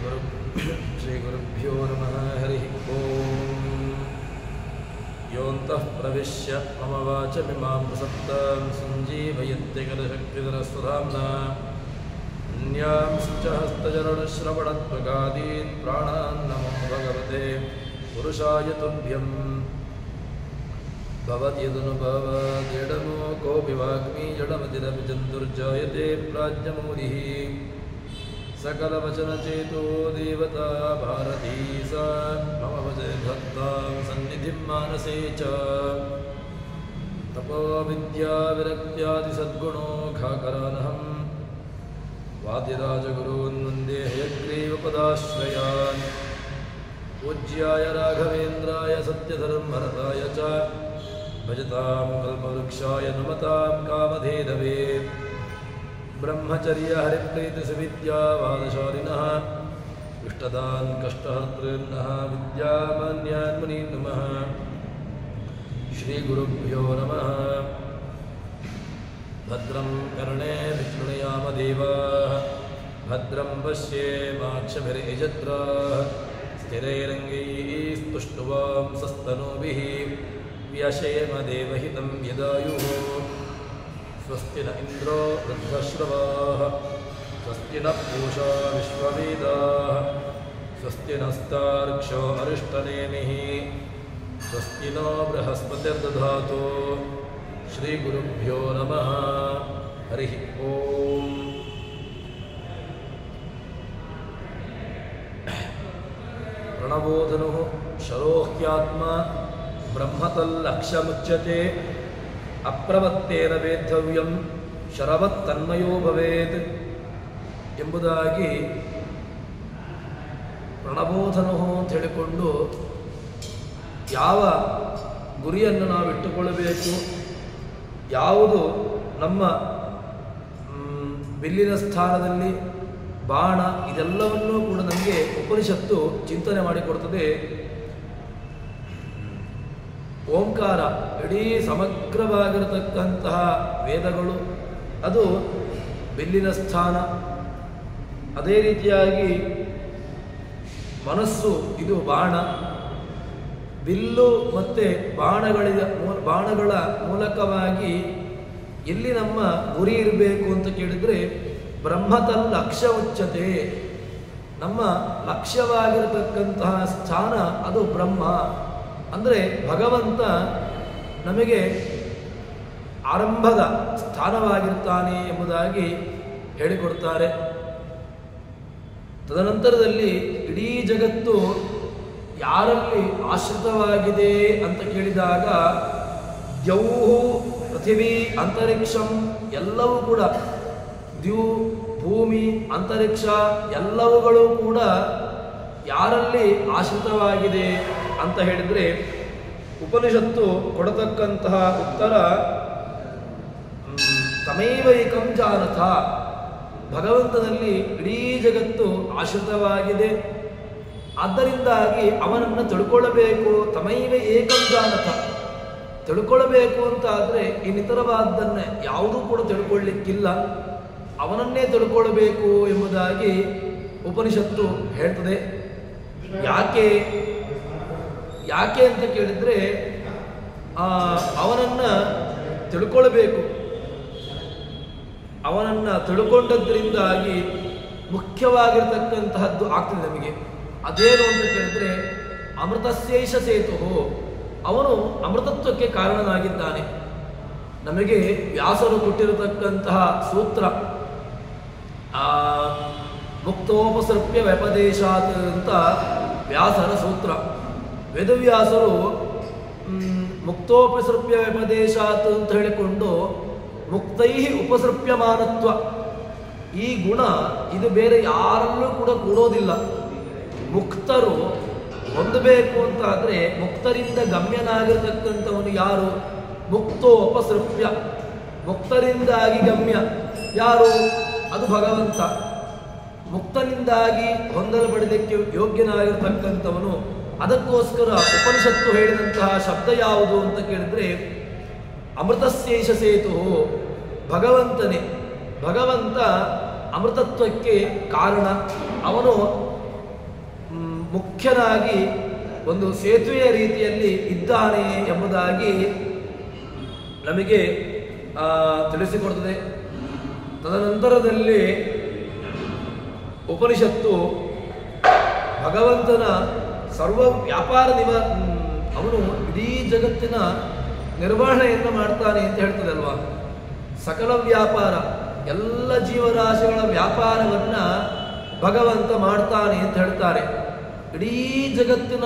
श्रीगुरुभ्यो नमः हरिः ओम् योऽन्तः प्रविश्य मम वाचमिमां प्रसक्तां सञ्जीवयत्यखिलशक्तिधरस्वधाम्ना अन्यांश्च हस्तचरणश्रवणत्वगादीन् प्राणान् नमो भगवते पुरुषाय तुभ्यं भवत्यदनुभवादेडमो कोऽपि वाग्मी जडमतिरपि जन्तुर्जायते प्राज्ञमूलिः सकलवचनचेतो देवता भारती सा मम भजे भक्तां सन्निधिं मानसे च तपोविद्याविरक्त्यादिसद्गुणोघाकरानहं वादिराजगुरून् वन्दे हयग्रीवपदाश्रयान् पूज्याय राघवेन्द्राय सत्यधर्मरताय च भजतां कल्पवृक्षाय नमतां कामधेनवे ब्रह्मचर्य हरिप्रीतिसुविद्यावादशालिनः इष्टदान् कष्टहर्तॄन्नः विद्यामान्यान् मुनीन् नमः श्रीगुरुभ्यो नमः भद्रं कर्णे विष्णुयामदेवाः भद्रं पश्येमाक्षभिर्यजत्राः स्थिरैरङ्गैस्तुष्टुवांसस्तनूभिः व्यशेमदेवहितं यदायुः स्वस्ति न इन्द्रो वृद्धश्रवाः स्वस्ति न पूषा विश्ववेदाः स्वस्ति नस्तार्क्ष्यो अरिष्टनेमिः स्वस्ति नो बृहस्पतिर्दधातु श्रीगुरुभ्यो नमः हरिः ओम् प्रणवोधनुः शरोह्यात्मा ब्रह्मतल्लक्ष्यमुच्यते ಅಪ್ರವತ್ತೇನ ವೇದ್ಧವ್ಯಂ ಶರವತ್ತನ್ಮಯೋ ಭವೇತ್ ಎಂಬುದಾಗಿ ಪ್ರಣಬೋಧನೋ ಅಂತ ಹೇಳಿಕೊಂಡು ಯಾವ ಗುರಿಯನ್ನು ನಾವು ಇಟ್ಟುಕೊಳ್ಳಬೇಕು, ಯಾವುದು ನಮ್ಮ ಬಿಲ್ಲಿನ ಸ್ಥಾನದಲ್ಲಿ ಬಾಣ, ಇದೆಲ್ಲವನ್ನೂ ಕೂಡ ನಮಗೆ ಉಪನಿಷತ್ತು ಚಿಂತನೆ ಮಾಡಿಕೊಡ್ತದೆ. ಓಂಕಾರ ಇಡೀ ಸಮಗ್ರವಾಗಿರತಕ್ಕಂತಹ ವೇದಗಳು, ಅದು ಬಿಲ್ಲಿನ ಸ್ಥಾನ. ಅದೇ ರೀತಿಯಾಗಿ ಮನಸ್ಸು ಇದು ಬಾಣ. ಬಿಲ್ಲು ಮತ್ತು ಬಾಣಗಳ ಮೂಲಕವಾಗಿ ಎಲ್ಲಿ ನಮ್ಮ ಗುರಿ ಇರಬೇಕು ಅಂತ ಕೇಳಿದರೆ ಬ್ರಹ್ಮತಲ್ ಲಕ್ಷ್ಯ ಉಚ್ಯತೆ. ನಮ್ಮ ಲಕ್ಷ್ಯವಾಗಿರತಕ್ಕಂತಹ ಸ್ಥಾನ ಅದು ಬ್ರಹ್ಮ. ಅಂದರೆ ಭಗವಂತ ನಮಗೆ ಆರಂಭದ ಸ್ಥಾನವಾಗಿರ್ತಾನೆ ಎಂಬುದಾಗಿ ಹೇಳಿಕೊಡ್ತಾರೆ. ತದನಂತರದಲ್ಲಿ ಇಡೀ ಜಗತ್ತು ಯಾರಲ್ಲಿ ಆಶ್ರಿತವಾಗಿದೆ ಅಂತ ಕೇಳಿದಾಗ ದ್ಯೌಹು ಪೃಥಿವಿ ಅಂತರಿಕ್ಷಂ ಎಲ್ಲವೂ ಕೂಡ, ದ್ಯು ಭೂಮಿ ಅಂತರಿಕ್ಷ ಎಲ್ಲವುಗಳು ಕೂಡ ಯಾರಲ್ಲಿ ಆಶ್ರಿತವಾಗಿದೆ ಅಂತ ಹೇಳಿದರೆ ಉಪನಿಷತ್ತು ಕೊಡತಕ್ಕಂತಹ ಉತ್ತರ ತಮೈವೈಕಂ ಜಾನಥ. ಭಗವಂತನಲ್ಲಿ ಇಡೀ ಜಗತ್ತು ಆಶ್ರಿತವಾಗಿದೆ. ಆದ್ದರಿಂದಾಗಿ ಅವನನ್ನು ತಿಳ್ಕೊಳ್ಳಬೇಕು. ತಮೈವ ಏಕಂ ಜಾನಥ, ತಿಳ್ಕೊಳ್ಳಬೇಕು ಅಂತ ಆದರೆ ಇನ್ನಿತರವಾದ್ದನ್ನೇ ಯಾವುದೂ ಕೂಡ ತಿಳ್ಕೊಳ್ಳಿಕ್ಕಿಲ್ಲ, ಅವನನ್ನೇ ತಿಳ್ಕೊಳ್ಬೇಕು ಎಂಬುದಾಗಿ ಉಪನಿಷತ್ತು ಹೇಳ್ತದೆ. ಯಾಕೆ ಅಂತ ಕೇಳಿದರೆ ಅವನನ್ನು ತಿಳ್ಕೊಳ್ಬೇಕು. ಅವನನ್ನು ತಿಳ್ಕೊಂಡದ್ರಿಂದಾಗಿ ಮುಖ್ಯವಾಗಿರ್ತಕ್ಕಂತಹದ್ದು ಆಗ್ತದೆ ನಮಗೆ. ಅದೇನು ಅಂತ ಕೇಳಿದರೆ ಅಮೃತಸ್ಯೈಷ ಸೇತು, ಅವನು ಅಮೃತತ್ವಕ್ಕೆ ಕಾರಣನಾಗಿದ್ದಾನೆ. ನಮಗೆ ವ್ಯಾಸರು ಕೊಟ್ಟಿರತಕ್ಕಂತಹ ಸೂತ್ರ ಮುಕ್ತೋಪಸೃಪ್ಯ ವ್ಯಪದೇಶಾತ್ ಅಂತ ವ್ಯಾಸರ ಸೂತ್ರ. ವೇದವ್ಯಾಸರು ಮುಕ್ತೋಪಸೃಪ್ಯ ವ್ಯಪದೇಶಾತ್ ಅಂತ ಹೇಳಿಕೊಂಡು ಮುಕ್ತೈ ಉಪಸೃಪ್ಯಮಾನತ್ವ, ಈ ಗುಣ ಇದು ಬೇರೆ ಯಾರಲ್ಲೂ ಕೂಡ ಕೂಡೋದಿಲ್ಲ. ಮುಕ್ತರು ಹೊಂದಬೇಕು ಅಂತಾದರೆ ಮುಕ್ತರಿಂದ ಗಮ್ಯನಾಗಿರ್ತಕ್ಕಂಥವನು ಯಾರು? ಮುಕ್ತೋಪಸೃಪ್ಯ, ಮುಕ್ತರಿಂದಾಗಿ ಗಮ್ಯ ಯಾರು? ಅದು ಭಗವಂತ. ಮುಕ್ತನಿಂದಾಗಿ ಹೊಂದಲ್ಪಡಲಿಕ್ಕೆ ಯೋಗ್ಯನಾಗಿರ್ತಕ್ಕಂಥವನು. ಅದಕ್ಕೋಸ್ಕರ ಉಪನಿಷತ್ತು ಹೇಳಿದಂತಹ ಶಬ್ದ ಯಾವುದು ಅಂತ ಕೇಳಿದ್ರೆ ಅಮೃತಸ್ಯೈಷ ಸೇತು, ಭಗವಂತನೇ. ಭಗವಂತ ಅಮೃತತ್ವಕ್ಕೆ ಕಾರಣ. ಅವನು ಮುಖ್ಯನಾಗಿ ಒಂದು ಸೇತುವೆಯ ರೀತಿಯಲ್ಲಿ ಇದ್ದಾನೆ ಎಂಬುದಾಗಿ ನಮಗೆ ತಿಳಿಸಿಕೊಡ್ತದೆ. ತದನಂತರದಲ್ಲಿ ಉಪನಿಷತ್ತು ಭಗವಂತನ ಸರ್ವ ವ್ಯಾಪಾರ ಅವನು ಇಡೀ ಜಗತ್ತಿನ ನಿರ್ವಹಣೆಯನ್ನು ಮಾಡ್ತಾನೆ ಅಂತ ಹೇಳ್ತದೆ ಅಲ್ವಾ. ಸಕಲ ವ್ಯಾಪಾರ, ಎಲ್ಲ ಜೀವರಾಶಿಗಳ ವ್ಯಾಪಾರವನ್ನು ಭಗವಂತ ಮಾಡ್ತಾನೆ ಅಂತ ಹೇಳ್ತಾರೆ. ಇಡೀ ಜಗತ್ತಿನ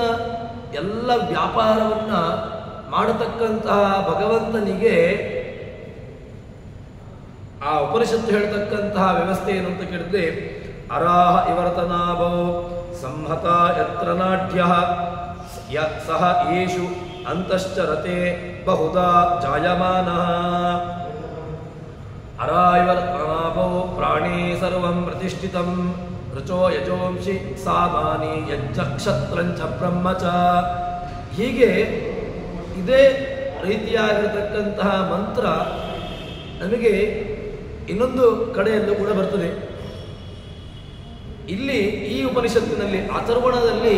ಎಲ್ಲ ವ್ಯಾಪಾರವನ್ನು ಮಾಡತಕ್ಕಂತಹ ಭಗವಂತನಿಗೆ ಆ ಉಪನಿಷತ್ತು ಹೇಳ್ತಕ್ಕಂತಹ ವ್ಯವಸ್ಥೆ ಏನು ಅಂತ ಕೇಳಿದ್ರೆ, ಅರಾಹ ಇವರ್ತನಾಭೋ ಸಂಹತ ಯತ್ರ ನಾಢ್ಯ ಸಹ ಯೇಷು ಅಂತಶ್ಚರತೆ ಬಹುಧಾ ಜಾಯಮಾನಃ. ಅರಾಯವರ್ತನಾಭೋ ಪ್ರಾಣೇ ಸರ್ವಂ ಪ್ರತಿಷ್ಠಿತಂ ಋಚೋ ಯಜೋಂಶಿ ಸಾಮಾನಿ ಯಜ್ಜ ಕ್ಷತ್ರಂಚ ಬ್ರಹ್ಮಚ. ಹೀಗೆ ಇದೇ ರೀತಿಯಾಗಿರತಕ್ಕಂತಹ ಮಂತ್ರ ನಮಗೆ ಇನ್ನೊಂದು ಕಡೆಯಲ್ಲೂ ಕೂಡ ಬರ್ತದೆ. ಇಲ್ಲಿ ಈ ಉಪನಿಷತ್ತಿನಲ್ಲಿ ಅಥರ್ವಣದಲ್ಲಿ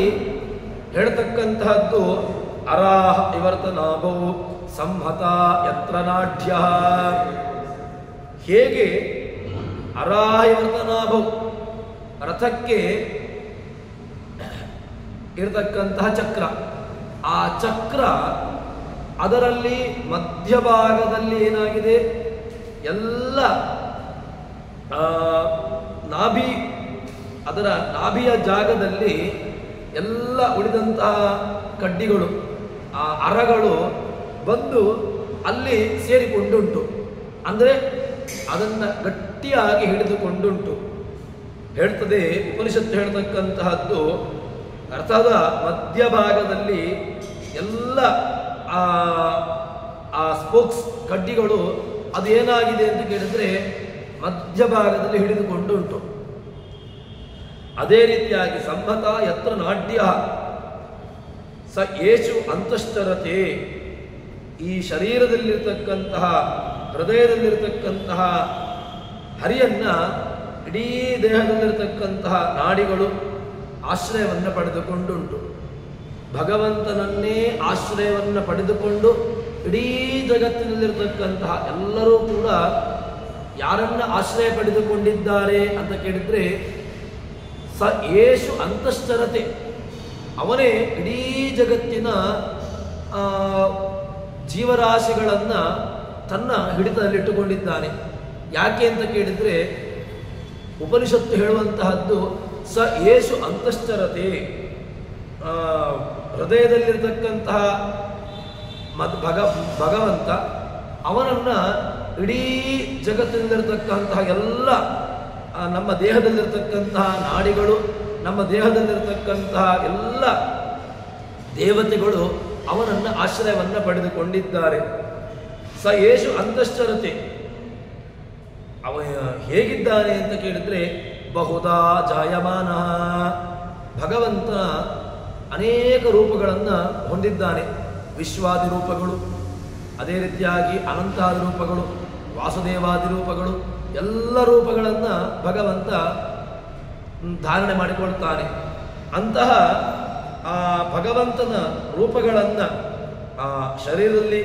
ಹೇಳ್ತಕ್ಕಂತಹದ್ದು ಅರಾಹ ಇವರ್ತನಾಭೋ ಸಂಹತ ಯತ್ರ ನಾಢ್ಯ. ಹೇಗೆ ಅರಾಹ ಇವರ್ತನಾಭೋ ರಥಕ್ಕೆ ಇರತಕ್ಕಂತಹ ಚಕ್ರ, ಆ ಚಕ್ರ ಅದರಲ್ಲಿ ಮಧ್ಯಭಾಗದಲ್ಲಿ ಏನಾಗಿದೆ, ಎಲ್ಲ ನಾಭಿ, ಅದರ ನಾಭಿಯ ಜಾಗದಲ್ಲಿ ಎಲ್ಲ ಉಳಿದಂತಹ ಕಡ್ಡಿಗಳು, ಆ ಅರಗಳು ಬಂದು ಅಲ್ಲಿ ಸೇರಿಕೊಂಡುಂಟು. ಅಂದರೆ ಅದನ್ನು ಗಟ್ಟಿಯಾಗಿ ಹಿಡಿದುಕೊಂಡುಂಟು. ಹೇಳ್ತದೆ ಉಪನಿಷತ್ತು ಹೇಳ್ತಕ್ಕಂತಹದ್ದು, ರಥದ ಮಧ್ಯಭಾಗದಲ್ಲಿ ಎಲ್ಲ ಆ ಸ್ಪೋಕ್ಸ್ ಕಡ್ಡಿಗಳು ಅದೇನಾಗಿದೆ ಅಂತ ಕೇಳಿದ್ರೆ ಮಧ್ಯಭಾಗದಲ್ಲಿ ಹಿಡಿದುಕೊಂಡುಂಟು. ಅದೇ ರೀತಿಯಾಗಿ ಸಂಹತ ಯತ್ರ ನಾಢ್ಯ ಸ ಯೇಷು ಅಂತಶ್ಚರತೆ. ಈ ಶರೀರದಲ್ಲಿರ್ತಕ್ಕಂತಹ, ಹೃದಯದಲ್ಲಿರ್ತಕ್ಕಂತಹ ಹರಿಯನ್ನ ಇಡೀ ದೇಹದಲ್ಲಿರ್ತಕ್ಕಂತಹ ನಾಡಿಗಳು ಆಶ್ರಯವನ್ನು ಪಡೆದುಕೊಂಡುಂಟು. ಭಗವಂತನನ್ನೇ ಆಶ್ರಯವನ್ನು ಪಡೆದುಕೊಂಡು ಇಡೀ ಜಗತ್ತಿನಲ್ಲಿರ್ತಕ್ಕಂತಹ ಎಲ್ಲರೂ ಕೂಡ ಯಾರನ್ನ ಆಶ್ರಯ ಪಡೆದುಕೊಂಡಿದ್ದಾರೆ ಅಂತ ಕೇಳಿದ್ರೆ ಸ ಯೇಷು ಅಂತಶ್ಚರತೆ, ಅವನೇ ಇಡೀ ಜಗತ್ತಿನ ಜೀವರಾಶಿಗಳನ್ನು ತನ್ನ ಹಿಡಿತದಲ್ಲಿಟ್ಟುಕೊಂಡಿದ್ದಾನೆ. ಯಾಕೆ ಅಂತ ಕೇಳಿದರೆ ಉಪನಿಷತ್ತು ಹೇಳುವಂತಹದ್ದು ಸ ಯೇಷು ಅಂತಶ್ಚರತೆ, ಹೃದಯದಲ್ಲಿರ್ತಕ್ಕಂತಹ ಭಗವಂತ ಅವನನ್ನು ಇಡೀ ಜಗತ್ತಿನಲ್ಲಿರ್ತಕ್ಕಂತಹ ಎಲ್ಲ ನಮ್ಮ ದೇಹದಲ್ಲಿರ್ತಕ್ಕಂತಹ ನಾಡಿಗಳು, ನಮ್ಮ ದೇಹದಲ್ಲಿರ್ತಕ್ಕಂತಹ ಎಲ್ಲ ದೇವತೆಗಳು ಅವನನ್ನು ಆಶ್ರಯವನ್ನು ಪಡೆದುಕೊಂಡಿದ್ದಾರೆ. ಸ ಯೇಷು ಅಂತಶ್ಚರತೆ, ಅವ ಹೇಗಿದ್ದಾನೆ ಅಂತ ಕೇಳಿದ್ರೆ ಬಹುಧಾ ಜಾಯಮಾನ. ಭಗವಂತ ಅನೇಕ ರೂಪಗಳನ್ನು ಹೊಂದಿದ್ದಾನೆ. ವಿಶ್ವಾದಿ ರೂಪಗಳು, ಅದೇ ರೀತಿಯಾಗಿ ಅನಂತಾದಿ ರೂಪಗಳು, ವಾಸುದೇವಾದಿ ರೂಪಗಳು, ಎಲ್ಲ ರೂಪಗಳನ್ನು ಭಗವಂತ ಧಾರಣೆ ಮಾಡಿಕೊಳ್ತಾನೆ. ಅಂತಹ ಆ ಭಗವಂತನ ರೂಪಗಳನ್ನು ಆ ಶರೀರದಲ್ಲಿ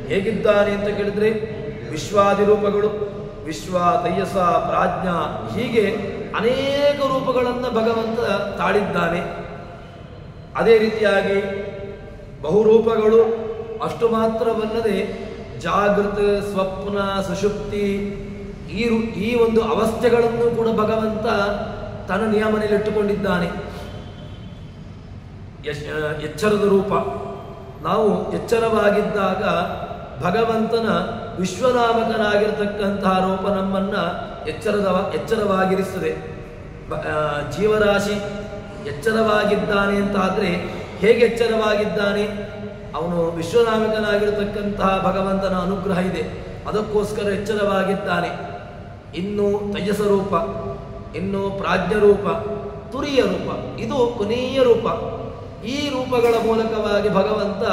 ಹೇಗಿದ್ದಾನೆ ಅಂತ ಕೇಳಿದರೆ ವಿಶ್ವಾದಿ ರೂಪಗಳು, ವಿಶ್ವ, ತೈಯಸ, ಪ್ರಾಜ್ಞಾ, ಹೀಗೆ ಅನೇಕ ರೂಪಗಳನ್ನು ಭಗವಂತ ತಾಳಿದ್ದಾನೆ. ಅದೇ ರೀತಿಯಾಗಿ ಬಹುರೂಪಗಳು, ಅಷ್ಟು ಮಾತ್ರವಲ್ಲದೆ ಜಾಗೃತ, ಸ್ವಪ್ನ, ಸುಷುಪ್ತಿ, ಈ ಒಂದು ಅವಸ್ಥೆಗಳನ್ನು ಕೂಡ ಭಗವಂತ ತನ್ನ ನಿಯಮನೆಯಲ್ಲಿಟ್ಟುಕೊಂಡಿದ್ದಾನೆ. ಎಚ್ಚರದ ರೂಪ, ನಾವು ಎಚ್ಚರವಾಗಿದ್ದಾಗ ಭಗವಂತನ ವಿಶ್ವನಾಮಕನಾಗಿರ್ತಕ್ಕಂತಹ ರೂಪ ನಮ್ಮನ್ನು ಎಚ್ಚರವಾಗಿರಿಸ್ತದೆ. ಜೀವರಾಶಿ ಎಚ್ಚರವಾಗಿದ್ದಾನೆ ಅಂತಾದರೆ ಹೇಗೆ ಎಚ್ಚರವಾಗಿದ್ದಾನೆ? ಅವನು ವಿಶ್ವನಾಮಕನಾಗಿರ್ತಕ್ಕಂತಹ ಭಗವಂತನ ಅನುಗ್ರಹ ಇದೆ, ಅದಕ್ಕೋಸ್ಕರ ಎಚ್ಚರವಾಗಿದ್ದಾನೆ. ಇನ್ನು ತೈಜಸ ರೂಪ, ಇನ್ನು ಪ್ರಾಜ್ಞರೂಪ, ತುರಿಯ ರೂಪ, ಇದು ಕೊನೆಯ ರೂಪ. ಈ ರೂಪಗಳ ಮೂಲಕವಾಗಿ ಭಗವಂತ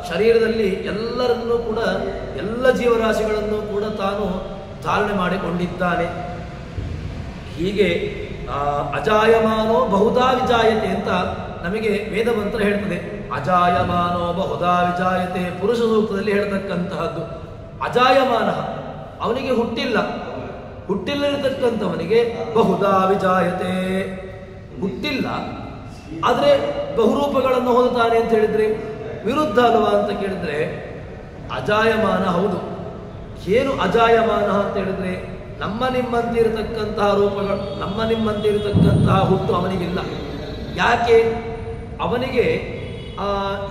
ಶರೀರದಲ್ಲಿ ಎಲ್ಲರನ್ನೂ ಕೂಡ, ಎಲ್ಲ ಜೀವರಾಶಿಗಳನ್ನು ಕೂಡ ತಾನು ಧಾರಣೆ ಮಾಡಿಕೊಂಡಿದ್ದಾನೆ. ಹೀಗೆ ಅಜಾಯಮಾನೋ ಬಹುಧಾ ವಿಜಾಯತೆ ಅಂತ ನಮಗೆ ವೇದ ಮಂತ್ರ ಹೇಳ್ತದೆ. ಅಜಾಯಮಾನೋ ಬಹುಧಾ ವಿಜಾಯತೆ, ಪುರುಷ ಸೂಕ್ತದಲ್ಲಿ ಹೇಳ್ತಕ್ಕಂತಹದ್ದು. ಅಜಾಯಮಾನ, ಅವನಿಗೆ ಹುಟ್ಟಿಲ್ಲತಕ್ಕಂಥವನಿಗೆ ಬಹುಧಾ ವಿಜಾಯತೆ, ಹುಟ್ಟಿಲ್ಲ ಆದರೆ ಬಹುರೂಪಗಳನ್ನು ಹೊಂದುತ್ತಾನೆ ಅಂತ ಹೇಳಿದ್ರೆ ವಿರುದ್ಧ ಅಲ್ವಾ ಅಂತ ಕೇಳಿದ್ರೆ ಅಜಾಯಮಾನ ಹೌದು. ಏನು ಅಜಾಯಮಾನ ಅಂತ ಹೇಳಿದ್ರೆ ನಮ್ಮ ನಿಮ್ಮಂತೆ ಇರತಕ್ಕಂತಹ ರೂಪಗಳು, ನಮ್ಮ ನಿಮ್ಮಂತೆ ಇರತಕ್ಕಂತಹ ಹುಟ್ಟು ಅವನಿಗಿಲ್ಲ. ಯಾಕೆ? ಅವನಿಗೆ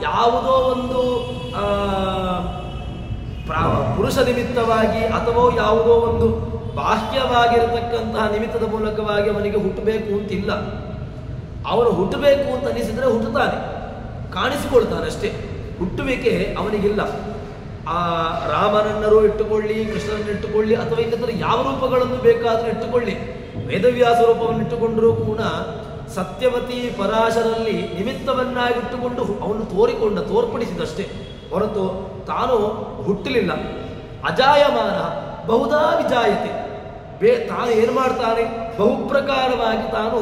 ಯಾವುದೋ ಒಂದು ಪುರುಷ ನಿಮಿತ್ತವಾಗಿ ಅಥವಾ ಯಾವುದೋ ಒಂದು ಬಾಹ್ಯವಾಗಿರತಕ್ಕಂತಹ ನಿಮಿತ್ತದ ಮೂಲಕವಾಗಿ ಅವನಿಗೆ ಹುಟ್ಟಬೇಕು ಅಂತಿಲ್ಲ. ಅವನು ಹುಟ್ಟಬೇಕು ಅಂತ ಅನಿಸಿದ್ರೆ ಹುಟ್ಟುತ್ತಾನೆ, ಕಾಣಿಸಿಕೊಳ್ತಾನೆ ಅಷ್ಟೇ. ಹುಟ್ಟುವಿಕೆ ಅವನಿಗಿಲ್ಲ. ಆ ರಾಮನನ್ನರು ಇಟ್ಟುಕೊಳ್ಳಿ, ಕೃಷ್ಣನನ್ನು ಇಟ್ಟುಕೊಳ್ಳಿ, ಅಥವಾ ಇನ್ನಿತರ ಯಾವ ರೂಪಗಳನ್ನು ಬೇಕಾದರೂ ಇಟ್ಟುಕೊಳ್ಳಿ, ವೇದವ್ಯಾಸ ರೂಪವನ್ನು ಇಟ್ಟುಕೊಂಡರೂ ಕೂಡ ಸತ್ಯವತಿ ಪರಾಶರಲ್ಲಿ ನಿಮಿತ್ತವನ್ನಾಗಿಟ್ಟುಕೊಂಡು ಅವನು ತೋರ್ಪಡಿಸಿದಷ್ಟೇ ಹೊರತು ತಾನು ಹುಟ್ಟಲಿಲ್ಲ. ಅಜಾಯಮಾನ ಬಹುಧಾ ವಿಜಾಯತೆ, ತಾನು ಏನು ಮಾಡ್ತಾನೆ, ಬಹುಪ್ರಕಾರವಾಗಿ ತಾನು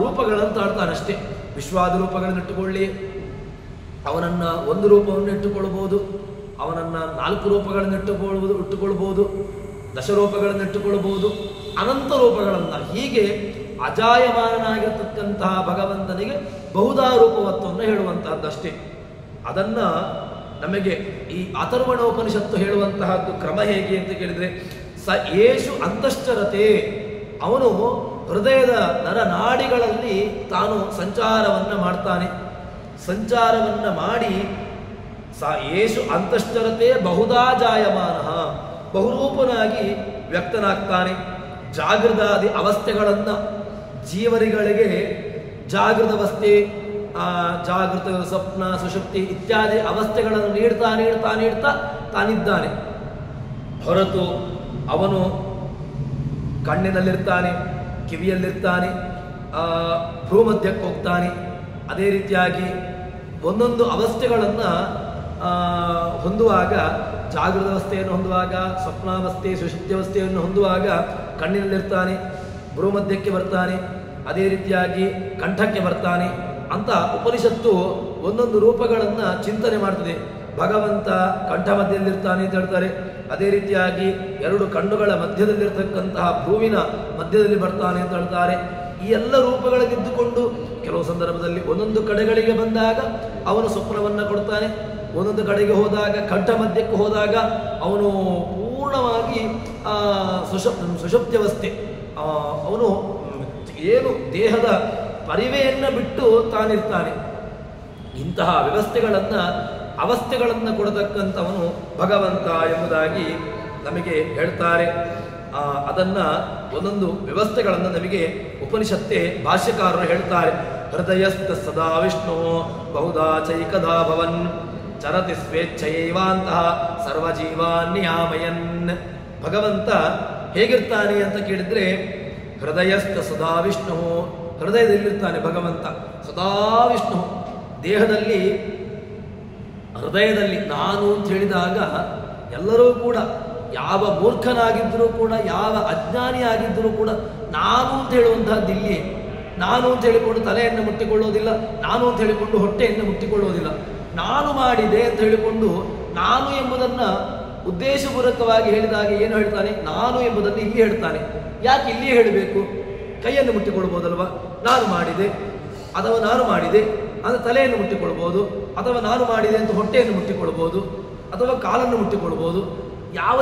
ರೂಪಗಳನ್ನು ತಾಳ್ತಾನಷ್ಟೇ. ವಿಶ್ವಾದ ರೂಪಗಳನ್ನು ಇಟ್ಟುಕೊಳ್ಳಿ, ಅವನನ್ನು ಒಂದು ರೂಪವನ್ನು ಇಟ್ಟುಕೊಳ್ಬೋದು, ಅವನನ್ನು 4 ರೂಪಗಳನ್ನು ಇಟ್ಟುಕೊಳ್ಬೋದು, ದಶರೂಪಗಳನ್ನು ಇಟ್ಟುಕೊಳ್ಬೋದು, ಅನಂತ ರೂಪಗಳನ್ನು. ಹೀಗೆ ಅಜಾಯಮಾನನಾಗಿರತಕ್ಕಂತಹ ಭಗವಂತನಿಗೆ ಬಹುಧಾ ರೂಪವತ್ವವನ್ನು ಹೇಳುವಂತಹದ್ದಷ್ಟೇ. ಅದನ್ನು ನಮಗೆ ಈ ಅಥರ್ವಣೋಪನಿಷತ್ತು ಹೇಳುವಂತಹದ್ದು ಕ್ರಮ ಹೇಗೆ ಅಂತ ಕೇಳಿದರೆ, ಸ ಏಷು ಅಂತಶ್ಚರತೆ, ಅವನು ಹೃದಯದ ನರನಾಡಿಗಳಲ್ಲಿ ತಾನು ಸಂಚಾರವನ್ನು ಮಾಡ್ತಾನೆ. ಸಂಚಾರವನ್ನು ಮಾಡಿ ಸ ಏಷು ಅಂತಶ್ಚರತೆ ಬಹುಧಾ ಜಾಯಮಾನ, ಬಹುರೂಪನಾಗಿ ವ್ಯಕ್ತನಾಗ್ತಾನೆ. ಜಾಗೃತಾದಿ ಅವಸ್ಥೆಗಳನ್ನು ಜೀವರಿಗಳಿಗೆ ಜಾಗೃತ ಅವಸ್ಥೆ, ಜಾಗೃತ, ಸ್ವಪ್ನ, ಸುಷುಪ್ತಿ ಇತ್ಯಾದಿ ಅವಸ್ಥೆಗಳನ್ನು ನೀಡ್ತಾ ತಾನಿದ್ದಾನೆ. ಹೊರತು ಅವನು ಕಣ್ಣಿನಲ್ಲಿರ್ತಾನೆ, ಕಿವಿಯಲ್ಲಿರ್ತಾನೆ, ಭ್ರೂಮಧ್ಯಕ್ಕೆ ಹೋಗ್ತಾನೆ. ಅದೇ ರೀತಿಯಾಗಿ ಒಂದೊಂದು ಅವಸ್ಥೆಗಳನ್ನು ಹೊಂದುವಾಗ, ಜಾಗೃತ ಅವಸ್ಥೆಯನ್ನು ಹೊಂದುವಾಗ, ಸ್ವಪ್ನಾವಸ್ಥೆ, ಸುಷುಪ್ತ್ಯವಸ್ಥೆಯನ್ನು ಹೊಂದುವಾಗ ಕಣ್ಣಿನಲ್ಲಿರ್ತಾನೆ, ಭ್ರೂಮಧ್ಯಕ್ಕೆ ಬರ್ತಾನೆ, ಅದೇ ರೀತಿಯಾಗಿ ಕಂಠಕ್ಕೆ ಬರ್ತಾನೆ ಅಂತ ಉಪನಿಷತ್ತು ಒಂದೊಂದು ರೂಪಗಳನ್ನು ಚಿಂತನೆ ಮಾಡ್ತದೆ. ಭಗವಂತ ಕಂಠ ಮಧ್ಯದಲ್ಲಿರ್ತಾನೆ ಅಂತ ಹೇಳ್ತಾರೆ. ಅದೇ ರೀತಿಯಾಗಿ 2 ಕಣ್ಣುಗಳ ಮಧ್ಯದಲ್ಲಿರ್ತಕ್ಕಂತಹ ಭ್ರೂವಿನ ಮಧ್ಯದಲ್ಲಿ ಬರ್ತಾನೆ ಅಂತ ಹೇಳ್ತಾರೆ. ಈ ಎಲ್ಲ ರೂಪಗಳನ್ನಿದ್ದುಕೊಂಡು ಕೆಲವು ಸಂದರ್ಭದಲ್ಲಿ ಒಂದೊಂದು ಕಡೆಗಳಿಗೆ ಬಂದಾಗ ಅವನು ಸ್ವಪ್ನವನ್ನು ಕೊಡ್ತಾನೆ, ಒಂದೊಂದು ಕಡೆಗೆ ಹೋದಾಗ, ಕಂಠ ಮಧ್ಯಕ್ಕೆ ಹೋದಾಗ ಅವನು ಪೂರ್ಣವಾಗಿ ಸುಷುಪ್ತ್ಯವಸ್ಥೆ, ಅವನು ಏನು ದೇಹದ ಪರಿವೆಯನ್ನು ಬಿಟ್ಟು ತಾನಿರ್ತಾನೆ. ಇಂತಹ ಅವಸ್ಥೆಗಳನ್ನು ಕೊಡತಕ್ಕಂಥವನು ಭಗವಂತ ಎಂಬುದಾಗಿ ನಮಗೆ ಹೇಳ್ತಾರೆ. ಅದನ್ನು ಒಂದೊಂದು ವ್ಯವಸ್ಥೆಗಳನ್ನು ನಮಗೆ ಉಪನಿಷತ್ತೆ ಭಾಷ್ಯಕಾರರು ಹೇಳ್ತಾರೆ. ಹೃದಯಸ್ಥ ಸದಾ ವಿಷ್ಣು ಬಹುಧಾ ಚೈಕದಾ ಭವನ್ ಚರತಿ ಸ್ವೇಚ್ಛಯೈವಾಂತಹ ಸರ್ವಜೀವಾನ್ ನಿಯಾಮಯನ್. ಭಗವಂತ ಹೇಗಿರ್ತಾನೆ ಅಂತ ಕೇಳಿದ್ರೆ, ಹೃದಯಸ್ಥ ಸದಾ ವಿಷ್ಣು, ಹೃದಯದಲ್ಲಿರ್ತಾನೆ ಭಗವಂತ. ಸದಾ ವಿಷ್ಣು, ದೇಹದಲ್ಲಿ ಹೃದಯದಲ್ಲಿ ನಾನು ಅಂತ ಹೇಳಿದಾಗ ಎಲ್ಲರೂ ಕೂಡ, ಯಾವ ಮೂರ್ಖನಾಗಿದ್ದರೂ ಕೂಡ, ಯಾವ ಅಜ್ಞಾನಿಯಾಗಿದ್ದರೂ ಕೂಡ ನಾನು ಅಂತ ಹೇಳುವಂತಹದ್ದು ಇಲ್ಲಿ. ನಾನು ಅಂತ ಹೇಳಿಕೊಂಡು ತಲೆಯನ್ನು ಮುಟ್ಟಿಕೊಳ್ಳೋದಿಲ್ಲ, ನಾನು ಅಂತ ಹೇಳಿಕೊಂಡು ಹೊಟ್ಟೆಯನ್ನು ಮುಟ್ಟಿಕೊಳ್ಳೋದಿಲ್ಲ. ನಾನು ಮಾಡಿದೆ ಅಂತ ಹೇಳಿಕೊಂಡು ನಾನು ಎಂಬುದನ್ನು ಉದ್ದೇಶಪೂರ್ವಕವಾಗಿ ಹೇಳಿದಾಗ ಏನು ಹೇಳ್ತಾನೆ, ನಾನು ಎಂಬುದನ್ನು ಇಲ್ಲಿ ಹೇಳ್ತಾನೆ. ಯಾಕೆ ಇಲ್ಲಿಯೇ ಹೇಳಬೇಕು? ಕೈಯನ್ನು ಮುಟ್ಟಿಕೊಳ್ಬೋದಲ್ವ? ನಾನು ಮಾಡಿದೆ ಅಥವಾ ನಾನು ಮಾಡಿದೆ ಅಂದರೆ ತಲೆಯನ್ನು ಮುಟ್ಟಿಕೊಳ್ಬೋದು, ಅಥವಾ ನಾನು ಮಾಡಿದೆ ಅಂತ ಹೊಟ್ಟೆಯನ್ನು ಮುಟ್ಟಿಕೊಳ್ಬೋದು, ಅಥವಾ ಕಾಲನ್ನು ಮುಟ್ಟಿಕೊಳ್ಬೋದು. ಯಾವ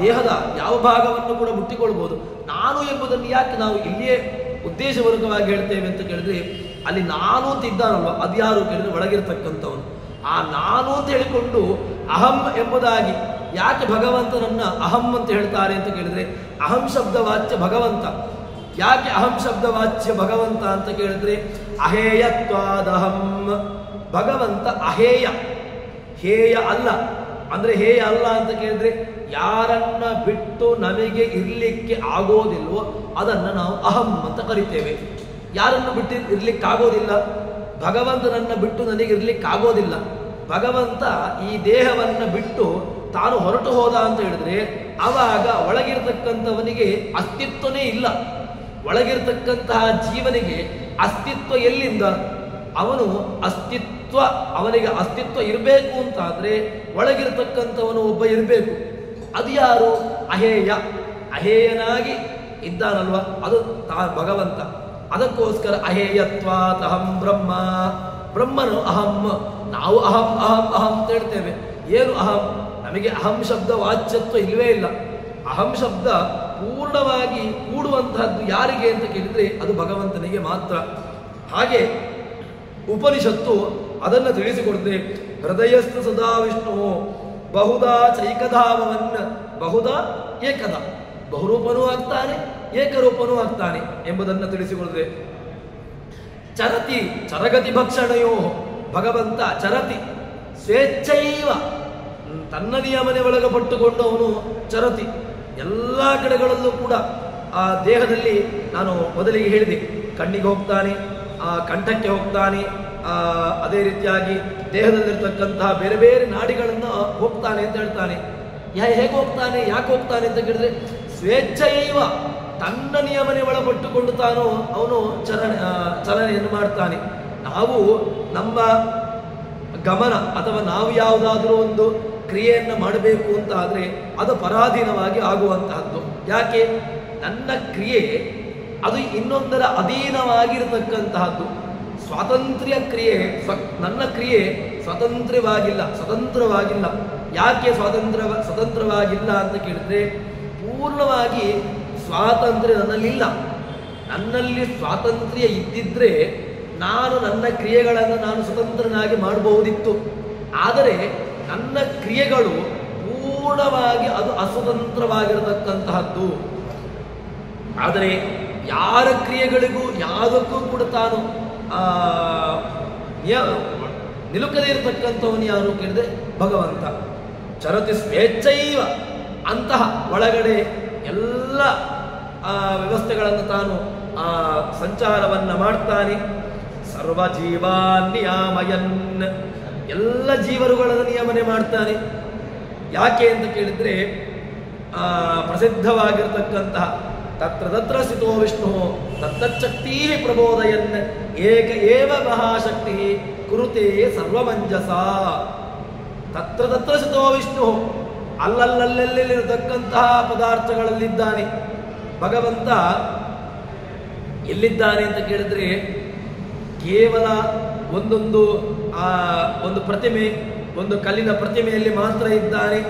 ದೇಹದ ಯಾವ ಭಾಗವನ್ನು ಕೂಡ ಮುಟ್ಟಿಕೊಳ್ಬೋದು. ನಾನು ಎಂಬುದನ್ನು ಯಾಕೆ ನಾವು ಇಲ್ಲಿಯೇ ಉದ್ದೇಶಪೂರ್ವಕವಾಗಿ ಹೇಳ್ತೇವೆ ಅಂತ ಕೇಳಿದ್ರೆ, ಅಲ್ಲಿ ನಾನು ಅಂತ ಇದ್ದಾನಲ್ವ, ಅದ್ಯಾರು ಕೇಳಿದ್ರೆ ಒಳಗಿರ್ತಕ್ಕಂಥವನು. ಆ ನಾನು ಅಂತ ಹೇಳಿಕೊಂಡು ಅಹಂ ಎಂಬುದಾಗಿ ಯಾಕೆ ಭಗವಂತನನ್ನ ಅಹಂ ಅಂತ ಹೇಳ್ತಾರೆ ಅಂತ ಕೇಳಿದ್ರೆ, ಅಹಂ ಶಬ್ದವಾಚ್ಯ ಭಗವಂತ. ಯಾಕೆ ಅಹಂ ಶಬ್ದವಾಚ್ಯ ಭಗವಂತ ಅಂತ ಕೇಳಿದ್ರೆ, ಅಹೇಯತ್ವಾದಹಂ. ಭಗವಂತ ಅಹೇಯ, ಹೇಯ ಅಲ್ಲ. ಅಂದರೆ ಹೇಯ ಅಲ್ಲ ಅಂತ ಕೇಳಿದ್ರೆ, ಯಾರನ್ನ ಬಿಟ್ಟು ನಮಗೆ ಇರಲಿಕ್ಕೆ ಆಗೋದಿಲ್ವೋ ಅದನ್ನು ನಾವು ಅಹಂ ಅಂತ ಕರಿತೇವೆ. ಯಾರನ್ನು ಬಿಟ್ಟು ಇರ್ಲಿಕ್ಕಾಗೋದಿಲ್ಲ, ಭಗವಂತನನ್ನು ಬಿಟ್ಟು ನನಗೆ ಇರ್ಲಿಕ್ಕಾಗೋದಿಲ್ಲ. ಭಗವಂತ ಈ ದೇಹವನ್ನು ಬಿಟ್ಟು ತಾನು ಹೊರಟು ಹೋದ ಅಂತ ಹೇಳಿದ್ರೆ, ಆವಾಗ ಒಳಗಿರ್ತಕ್ಕಂಥವನಿಗೆ ಅಸ್ತಿತ್ವನೇ ಇಲ್ಲ. ಒಳಗಿರ್ತಕ್ಕಂತಹ ಜೀವನಿಗೆ ಅಸ್ತಿತ್ವ ಎಲ್ಲಿಂದ? ಅವನಿಗೆ ಅಸ್ತಿತ್ವ ಇರಬೇಕು ಅಂತಾದ್ರೆ ಒಳಗಿರ್ತಕ್ಕಂಥವನು ಒಬ್ಬ ಇರಬೇಕು. ಅದು ಯಾರು? ಅಹೇಯ. ಅಹೇಯನಾಗಿ ಇದ್ದಾನಲ್ವ, ಅದು ಭಗವಂತ. ಅದಕ್ಕೋಸ್ಕರ ಅಹೇಯತ್ವಾತ್ ಅಹಂ ಬ್ರಹ್ಮ. ಬ್ರಹ್ಮನು ಅಹಂ. ನಾವು ಅಹಂ ಅಹಂ ಅಹಂ ಅಂತ ಹೇಳ್ತೇವೆ. ಏನು ಅಹಂ? ನಮಗೆ ಅಹಂ ಶಬ್ದ ವಾಚ್ಯತ್ವ ಇಲ್ಲವೇ ಇಲ್ಲ. ಅಹಂ ಶಬ್ದ ಪೂರ್ಣವಾಗಿ ಕೂಡುವಂತಹದ್ದು ಯಾರಿಗೆ ಅಂತ ಕೇಳಿದ್ರೆ ಅದು ಭಗವಂತನಿಗೆ ಮಾತ್ರ. ಹಾಗೆ ಉಪನಿಷತ್ತು ಅದನ್ನು ತಿಳಿಸಿಕೊಡುತ್ತೆ. ಹೃದಯಸ್ಥ ಸದಾ ವಿಷ್ಣು ಬಹುದಾ ಚೈಕಧಾವನ್ನ ಬಹುದಾ ಏಕದ. ಬಹುರೂಪನೂ ಆಗ್ತಾನೆ, ಏಕರೂಪನೂ ಆಗ್ತಾನೆ ಎಂಬುದನ್ನು ತಿಳಿಸಿಕೊಡುತ್ತೆ. ಚರತಿ ಚರಗತಿ ಭಕ್ಷಣೆಯೋ. ಭಗವಂತ ಚರತಿ ಸ್ವೇಚ್ಛೈವ, ತನ್ನ ನಿಯಮನೆ ಒಳಗಪಟ್ಟುಕೊಂಡು ಅವನು ಚರತಿ. ಎಲ್ಲ ಕಡೆಗಳಲ್ಲೂ ಕೂಡ ಆ ದೇಹದಲ್ಲಿ, ನಾನು ಮೊದಲಿಗೆ ಹೇಳಿದೆ, ಕಣ್ಣಿಗೆ ಹೋಗ್ತಾನೆ, ಕಂಠಕ್ಕೆ ಹೋಗ್ತಾನೆ, ಅದೇ ರೀತಿಯಾಗಿ ದೇಹದಲ್ಲಿರ್ತಕ್ಕಂತಹ ಬೇರೆ ಬೇರೆ ನಾಡಿಗಳನ್ನು ಹೋಗ್ತಾನೆ ಅಂತ ಹೇಳ್ತಾನೆ. ಹೇಗೆ ಹೋಗ್ತಾನೆ, ಯಾಕೆ ಹೋಗ್ತಾನೆ ಅಂತ ಕೇಳಿದ್ರೆ ಸ್ವೇಚ್ಛೆಯೈವ, ತನ್ನ ನಿಯಮನೆ ಒಳಪಟ್ಟುಕೊಂಡು ತಾನು ಅವನು ಚಲನೆಯನ್ನು ಮಾಡ್ತಾನೆ. ನಾವು ನಮ್ಮ ಗಮನ ಅಥವಾ ನಾವು ಯಾವುದಾದ್ರೂ ಒಂದು ಕ್ರಿಯೆಯನ್ನು ಮಾಡಬೇಕು ಅಂತ ಆದರೆ ಅದು ಪರಾಧೀನವಾಗಿ ಆಗುವಂತಹದ್ದು. ಯಾಕೆ? ನನ್ನ ಕ್ರಿಯೆ ಅದು ಇನ್ನೊಂದರ ಅಧೀನವಾಗಿರತಕ್ಕಂತಹದ್ದು. ಸ್ವಾತಂತ್ರ್ಯ ಕ್ರಿಯೆ, ನನ್ನ ಕ್ರಿಯೆ ಸ್ವತಂತ್ರವಾಗಿಲ್ಲ. ಯಾಕೆ ಸ್ವತಂತ್ರವಾಗಿಲ್ಲ ಅಂತ ಕೇಳಿದ್ರೆ ಪೂರ್ಣವಾಗಿ ಸ್ವಾತಂತ್ರ್ಯ ನನ್ನಲ್ಲಿಲ್ಲ. ನನ್ನಲ್ಲಿ ಸ್ವಾತಂತ್ರ್ಯ ಇದ್ದಿದ್ರೆ ನಾನು ನನ್ನ ಕ್ರಿಯೆಗಳನ್ನು ನಾನು ಸ್ವತಂತ್ರನಾಗಿ ಮಾಡಬಹುದಿತ್ತು. ಆದರೆ ನನ್ನ ಕ್ರಿಯೆಗಳು ಪೂರ್ಣವಾಗಿ ಅದು ಅಸ್ವತಂತ್ರವಾಗಿರತಕ್ಕಂತಹದ್ದು. ಆದರೆ ಯಾರ ಕ್ರಿಯೆಗಳಿಗೂ ಯಾವುದಕ್ಕೂ ಕೂಡ ತಾನು ನಿಲುಕದೇ ಇರತಕ್ಕಂಥವನು ಯಾರು ಕೇಳಿದ್ರೆ ಭಗವಂತ. ಚರತಿ ಸ್ವೇಚ್ಛೈವ, ಅಂತಹ ಒಳಗಡೆ ಎಲ್ಲ ವ್ಯವಸ್ಥೆಗಳನ್ನು ತಾನು ಸಂಚಾರವನ್ನು ಮಾಡ್ತಾನೆ. ಸರ್ವ ಜೀವಾನ್ ನಿಯಾಮಯನ್, ಎಲ್ಲ ಜೀವರುಗಳನ್ನು ನಿಯಮನೆ ಮಾಡ್ತಾನೆ. ಯಾಕೆ ಅಂತ ಕೇಳಿದ್ರೆ ಪ್ರಸಿದ್ಧವಾಗಿರತಕ್ಕಂತಹ ತತ್ರ ತತ್ರ ಸ್ಥಿತೋ ವಿಷ್ಣು ತತ್ತಚ್ಛಕ್ತಿ ಪ್ರಬೋದಯನ್ ಏಕ ಏವ ಮಹಾಶಕ್ತಿ ಕುರುತೆ ಸರ್ವಮಂಜಸ. ತತ್ರ ತತ್ರ ಸ್ಥಿತೋ ವಿಷ್ಣು, ಅಲ್ಲಲ್ಲಲ್ಲಿರತಕ್ಕಂತಹ ಪದಾರ್ಥಗಳಲ್ಲಿದ್ದಾನೆ ಭಗವಂತ. ಎಲ್ಲಿದ್ದಾನೆ ಅಂತ ಕೇಳಿದ್ರೆ ಕೇವಲ ಒಂದು ಪ್ರತಿಮೆ, ಒಂದು ಕಲ್ಲಿನ ಪ್ರತಿಮೆಯಲ್ಲಿ ಮಾತ್ರ ಇದ್ದಾನೆ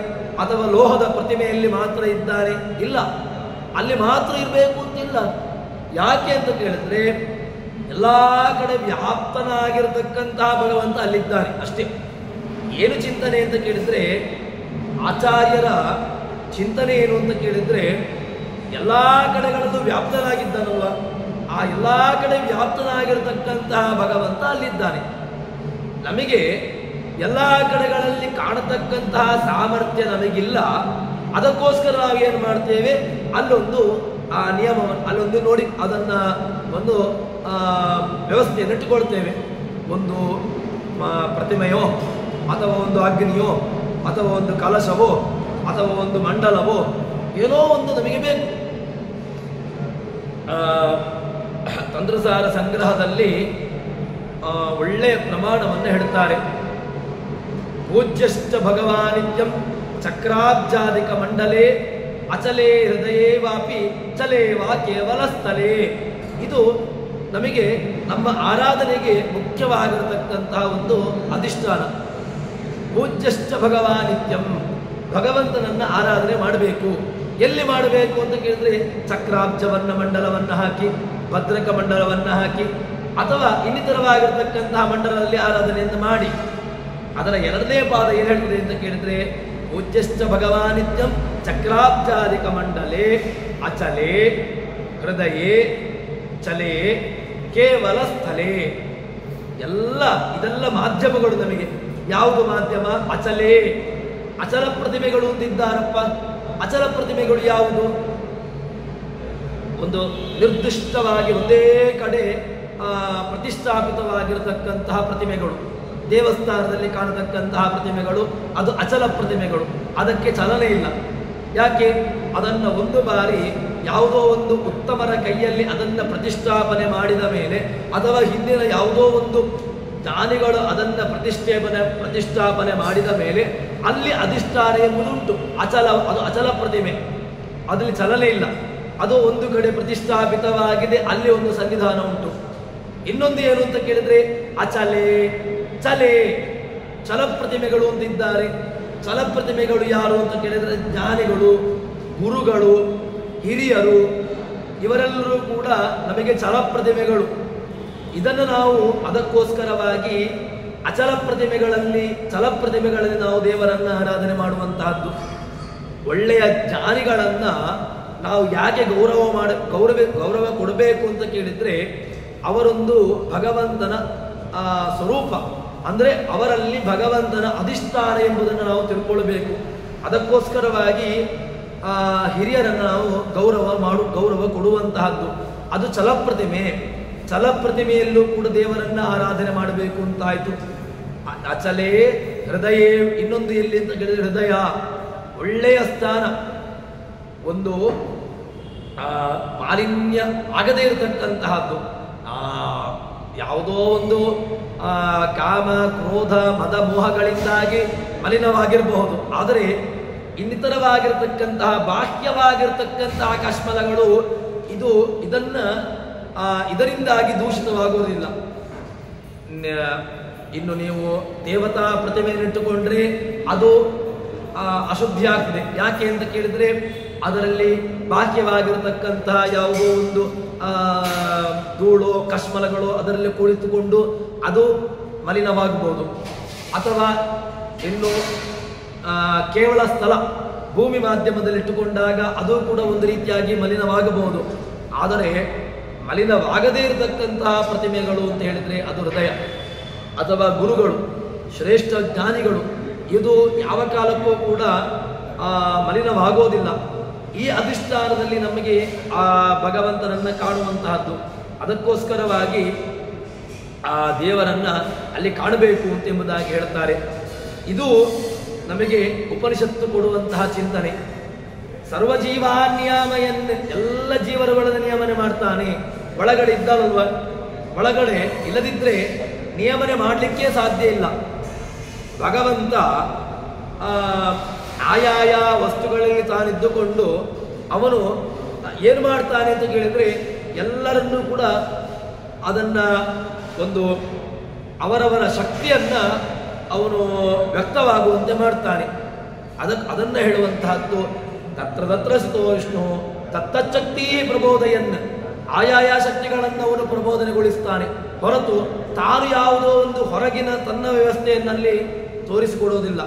ಅಥವಾ ಲೋಹದ ಪ್ರತಿಮೆಯಲ್ಲಿ ಮಾತ್ರ ಇದ್ದಾನೆ ಇಲ್ಲ, ಅಲ್ಲಿ ಮಾತ್ರ ಇರಬೇಕು ಅಂತಿಲ್ಲ. ಯಾಕೆ ಅಂತ ಕೇಳಿದ್ರೆ ಎಲ್ಲ ಕಡೆ ವ್ಯಾಪ್ತನಾಗಿರತಕ್ಕಂತಹ ಭಗವಂತ ಅಲ್ಲಿದ್ದಾನೆ ಅಷ್ಟೇ. ಏನು ಚಿಂತನೆ ಅಂತ ಕೇಳಿದ್ರೆ, ಆಚಾರ್ಯರ ಚಿಂತನೆ ಏನು ಅಂತ ಕೇಳಿದ್ರೆ ಎಲ್ಲ ಕಡೆಗಳಲ್ಲೂ ವ್ಯಾಪ್ತನಾಗಿದ್ದಾನಲ್ವ, ಆ ಎಲ್ಲ ಕಡೆ ವ್ಯಾಪ್ತನಾಗಿರತಕ್ಕಂತಹ ಭಗವಂತ ಅಲ್ಲಿದ್ದಾನೆ. ನಮಗೆ ಎಲ್ಲ ಕಡೆಗಳಲ್ಲಿ ಕಾಣತಕ್ಕಂತಹ ಸಾಮರ್ಥ್ಯ ನಮಗಿಲ್ಲ. ಅದಕ್ಕೋಸ್ಕರ ನಾವೇನು ಮಾಡ್ತೇವೆ, ಅಲ್ಲೊಂದು ಆ ನಿಯಮವನ್ನು ಅಲ್ಲೊಂದು ನೋಡಿ ಅದನ್ನು ಒಂದು ವ್ಯವಸ್ಥೆಯನ್ನು ಇಟ್ಟುಕೊಳ್ತೇವೆ. ಒಂದು ಪ್ರತಿಮೆಯೋ ಅಥವಾ ಒಂದು ಅಗ್ನಿಯೋ ಅಥವಾ ಒಂದು ಕಲಶವೋ ಅಥವಾ ಒಂದು ಮಂಡಲವೋ ಏನೋ ಒಂದು ನಮಗೆ ಬೇಕು. ತಂತ್ರಸಾರ ಸಂಗ್ರಹದಲ್ಲಿ ಒಳ್ಳೆಯ ಪ್ರಮಾಣವನ್ನು ಹೇಳ್ತಾರೆ. ಪೂಜ್ಯಶ್ಚ ಭಗವಾನಿತ್ಯಂ ಚಕ್ರಾಬ್ಜಾದಿಕ ಮಂಡಲೇ ಅಚಲೇ ಹೃದಯೇ ವಾಪಿ ಚಲೇ ವಾ ಕೇವಲ ಸ್ಥಳೇ. ಇದು ನಮಗೆ ನಮ್ಮ ಆರಾಧನೆಗೆ ಮುಖ್ಯವಾಗಿರತಕ್ಕಂತಹ ಒಂದು ಅಧಿಷ್ಠಾನ. ಪೂಜ್ಯಶ್ಚ ಭಗವಾನಿತ್ಯಂ, ಭಗವಂತನನ್ನ ಆರಾಧನೆ ಮಾಡಬೇಕು. ಎಲ್ಲಿ ಮಾಡಬೇಕು ಅಂತ ಕೇಳಿದ್ರೆ ಚಕ್ರಾಬ್ಜವನ್ನ ಮಂಡಲವನ್ನು ಹಾಕಿ, ಭದ್ರಕ ಮಂಡಲವನ್ನು ಹಾಕಿ, ಅಥವಾ ಇನ್ನಿತರವಾಗಿರತಕ್ಕಂತಹ ಮಂಡಲದಲ್ಲಿ ಆರಾಧನೆಯನ್ನು ಮಾಡಿ. ಅದರ ಎರಡನೇ ಪಾದ ಏನು ಹೇಳ್ತದೆ ಅಂತ ಕೇಳಿದ್ರೆ ಪೂಜ್ಯಶ್ಚ ಭಗವಾನಿತ್ಯಂ ಚಕ್ರಾಬ್ಜಾದಿಕ ಮಂಡಲೇ ಅಚಲೇ ಹೃದಯೇ ಚಲೇ ಕೇವಲ ಸ್ಥಳೇ. ಇದೆಲ್ಲ ಮಾಧ್ಯಮಗಳು ನಮಗೆ. ಯಾವುದು ಮಾಧ್ಯಮ? ಅಚಲೇ. ಅಚಲ ಪ್ರತಿಮೆಗಳು ಅಂತಿದ್ದಾರಪ್ಪ. ಅಚಲ ಪ್ರತಿಮೆಗಳು ಯಾವುದು? ಒಂದು ನಿರ್ದಿಷ್ಟವಾಗಿ ಒಂದೇ ಕಡೆ ಪ್ರತಿಷ್ಠಾಪಿತವಾಗಿರತಕ್ಕಂತಹ ಪ್ರತಿಮೆಗಳು, ದೇವಸ್ಥಾನದಲ್ಲಿ ಕಾಣತಕ್ಕಂತಹ ಪ್ರತಿಮೆಗಳು, ಅದು ಅಚಲ ಪ್ರತಿಮೆಗಳು. ಅದಕ್ಕೆ ಚಲನೆ ಇಲ್ಲ. ಯಾಕೆ? ಅದನ್ನು ಒಂದು ಬಾರಿ ಯಾವುದೋ ಒಂದು ಉತ್ತಮರ ಕೈಯಲ್ಲಿ ಅದನ್ನು ಪ್ರತಿಷ್ಠಾಪನೆ ಮಾಡಿದ ಮೇಲೆ, ಅಥವಾ ಹಿಂದಿನ ಯಾವುದೋ ಒಂದು ಜ್ಞಾನಿಗಳು ಅದನ್ನು ಪ್ರತಿಷ್ಠಾಪನೆ ಮಾಡಿದ ಮೇಲೆ ಅಲ್ಲಿ ಅಧಿಷ್ಠಾನ ಎಂಬುದುಂಟು. ಅದು ಅಚಲ ಪ್ರತಿಮೆ, ಅದರಲ್ಲಿ ಚಲನೆ ಇಲ್ಲ. ಅದು ಒಂದು ಕಡೆ ಪ್ರತಿಷ್ಠಾಪಿತವಾಗಿದೆ, ಅಲ್ಲಿ ಒಂದು ಸನ್ನಿಧಾನ ಉಂಟು. ಇನ್ನೊಂದು ಏನು ಅಂತ ಕೇಳಿದ್ರೆ ಚಲ ಪ್ರತಿಮೆಗಳು ಅಂತಿದ್ದಾರೆ. ಚಲ ಪ್ರತಿಮೆಗಳು ಯಾರು ಅಂತ ಕೇಳಿದ್ರೆ ಜ್ಞಾನಿಗಳು, ಗುರುಗಳು, ಹಿರಿಯರು, ಇವರೆಲ್ಲರೂ ಕೂಡ ನಮಗೆ ಚಲ ಪ್ರತಿಮೆಗಳು. ಇದನ್ನು ನಾವು ಅದಕ್ಕೋಸ್ಕರವಾಗಿ ಚಲ ಪ್ರತಿಮೆಗಳಲ್ಲಿ ನಾವು ದೇವರನ್ನ ಆರಾಧನೆ ಮಾಡುವಂತಹದ್ದು. ಒಳ್ಳೆಯ ಜ್ಞಾನಿಗಳನ್ನ ನಾವು ಯಾಕೆ ಗೌರವ ಕೊಡಬೇಕು ಅಂತ ಕೇಳಿದ್ರೆ, ಅವರೊಂದು ಭಗವಂತನ ಸ್ವರೂಪ, ಅಂದರೆ ಅವರಲ್ಲಿ ಭಗವಂತನ ಅಧಿಷ್ಠಾನ ಎಂಬುದನ್ನು ನಾವು ತಿಳ್ಕೊಳ್ಬೇಕು. ಅದಕ್ಕೋಸ್ಕರವಾಗಿ ಹಿರಿಯರನ್ನು ನಾವು ಗೌರವ ಕೊಡುವಂತಹದ್ದು. ಅದು ಚಲಪ್ರತಿಮೆಯಲ್ಲೂ ಕೂಡ ದೇವರನ್ನ ಆರಾಧನೆ ಮಾಡಬೇಕು ಅಂತಾಯ್ತು. ಅಚಲೇ ಹೃದಯ, ಇನ್ನೊಂದು ಎಲ್ಲಿ ಅಂತ ಕೇಳಿದ್ರೆ ಹೃದಯ, ಒಳ್ಳೆಯ ಸ್ಥಾನ. ಒಂದು ಮಾಲಿನ್ಯ ಆಗದೇ ಇರತಕ್ಕಂತಹದ್ದು. ಯಾವುದೋ ಒಂದು ಕಾಮ, ಕ್ರೋಧ, ಮದ, ಮೋಹಗಳಿಂದಾಗಿ ಮಲಿನವಾಗಿರಬಹುದು. ಆದರೆ ಇನ್ನಿತರವಾಗಿರ್ತಕ್ಕಂತಹ ಬಾಹ್ಯವಾಗಿರ್ತಕ್ಕಂತಹ ಕಶ್ಮಲಗಳು ಇದರಿಂದಾಗಿ ದೂಷಿತವಾಗುವುದಿಲ್ಲ. ಇನ್ನು ನೀವು ದೇವತಾ ಪ್ರತಿಮೆಯನ್ನಿಟ್ಟುಕೊಂಡ್ರೆ ಅದು ಅಶುದ್ಧಿ ಆಗ್ತದೆ. ಯಾಕೆ ಅಂತ ಕೇಳಿದ್ರೆ, ಅದರಲ್ಲಿ ಬಾಹ್ಯವಾಗಿರತಕ್ಕಂತಹ ಯಾವುದೋ ಒಂದು ಧೂಳು, ಕಶ್ಮಲಗಳು ಅದರಲ್ಲಿ ಕುಳಿತುಕೊಂಡು ಅದು ಮಲಿನವಾಗಬಹುದು. ಅಥವಾ ಇನ್ನು ಕೇವಲ ಸ್ಥಳ, ಭೂಮಿ ಮಾಧ್ಯಮದಲ್ಲಿಟ್ಟುಕೊಂಡಾಗ ಅದು ಕೂಡ ಒಂದು ರೀತಿಯಾಗಿ ಮಲಿನವಾಗಬಹುದು. ಆದರೆ ಮಲಿನವಾಗದೇ ಇರತಕ್ಕಂತಹ ಪ್ರತಿಮೆಗಳು ಅಂತ ಹೇಳಿದ್ರೆ ಅದು ಹೃದಯ, ಅಥವಾ ಗುರುಗಳು, ಶ್ರೇಷ್ಠ ಜ್ಞಾನಿಗಳು. ಇದು ಯಾವ ಕಾಲಕ್ಕೂ ಕೂಡ ಮಲಿನವಾಗೋದಿಲ್ಲ. ಈ ಅಧಿಷ್ಠಾನದಲ್ಲಿ ನಮಗೆ ಆ ಭಗವಂತನನ್ನ ಕಾಣುವಂತಹದ್ದು. ಅದಕ್ಕೋಸ್ಕರವಾಗಿ ಆ ದೇವರನ್ನ ಅಲ್ಲಿ ಕಾಣಬೇಕು ಎಂಬುದಾಗಿ ಹೇಳ್ತಾರೆ. ಇದು ನಮಗೆ ಉಪನಿಷತ್ತು ಕೊಡುವಂತಹ ಚಿಂತನೆ. ಸರ್ವಜೀವಾನ್ಯಾಮಯನ್, ಎಲ್ಲ ಜೀವರುಗಳನ್ನು ನಿಯಮನೆ ಮಾಡ್ತಾನೆ. ಒಳಗಡೆ ಇದ್ದಾವಲ್ವ, ಒಳಗಡೆ ಇಲ್ಲದಿದ್ದರೆ ನಿಯಮನೆ ಮಾಡಲಿಕ್ಕೆ ಸಾಧ್ಯ ಇಲ್ಲ. ಭಗವಂತ ಆಯಾಯ ವಸ್ತುಗಳಲ್ಲಿ ತಾನಿದ್ದುಕೊಂಡು ಅವನು ಏನು ಮಾಡ್ತಾನೆ ಅಂತ ಕೇಳಿದರೆ, ಎಲ್ಲರನ್ನೂ ಕೂಡ ಅದನ್ನು ಒಂದು ಅವರವರ ಶಕ್ತಿಯನ್ನು ಅವನು ವ್ಯಕ್ತವಾಗುವಂತೆ ಮಾಡ್ತಾನೆ. ಅದನ್ನು ಹೇಳುವಂತಹದ್ದು ತತ್ರ ಸ್ಥಿತೋ ವಿಷ್ಣು ತತ್ತಚ್ಛಕ್ತಿ ಪ್ರಬೋಧಯನ್. ಆಯಾಯ ಶಕ್ತಿಗಳನ್ನು ಅವನು ಪ್ರಬೋಧನೆಗೊಳಿಸ್ತಾನೆ ಹೊರತು ತಾನು ಯಾವುದೋ ಒಂದು ಹೊರಗಿನ ತನ್ನ ವ್ಯವಸ್ಥೆಯನ್ನಲ್ಲಿ ತೋರಿಸಿಕೊಡೋದಿಲ್ಲ.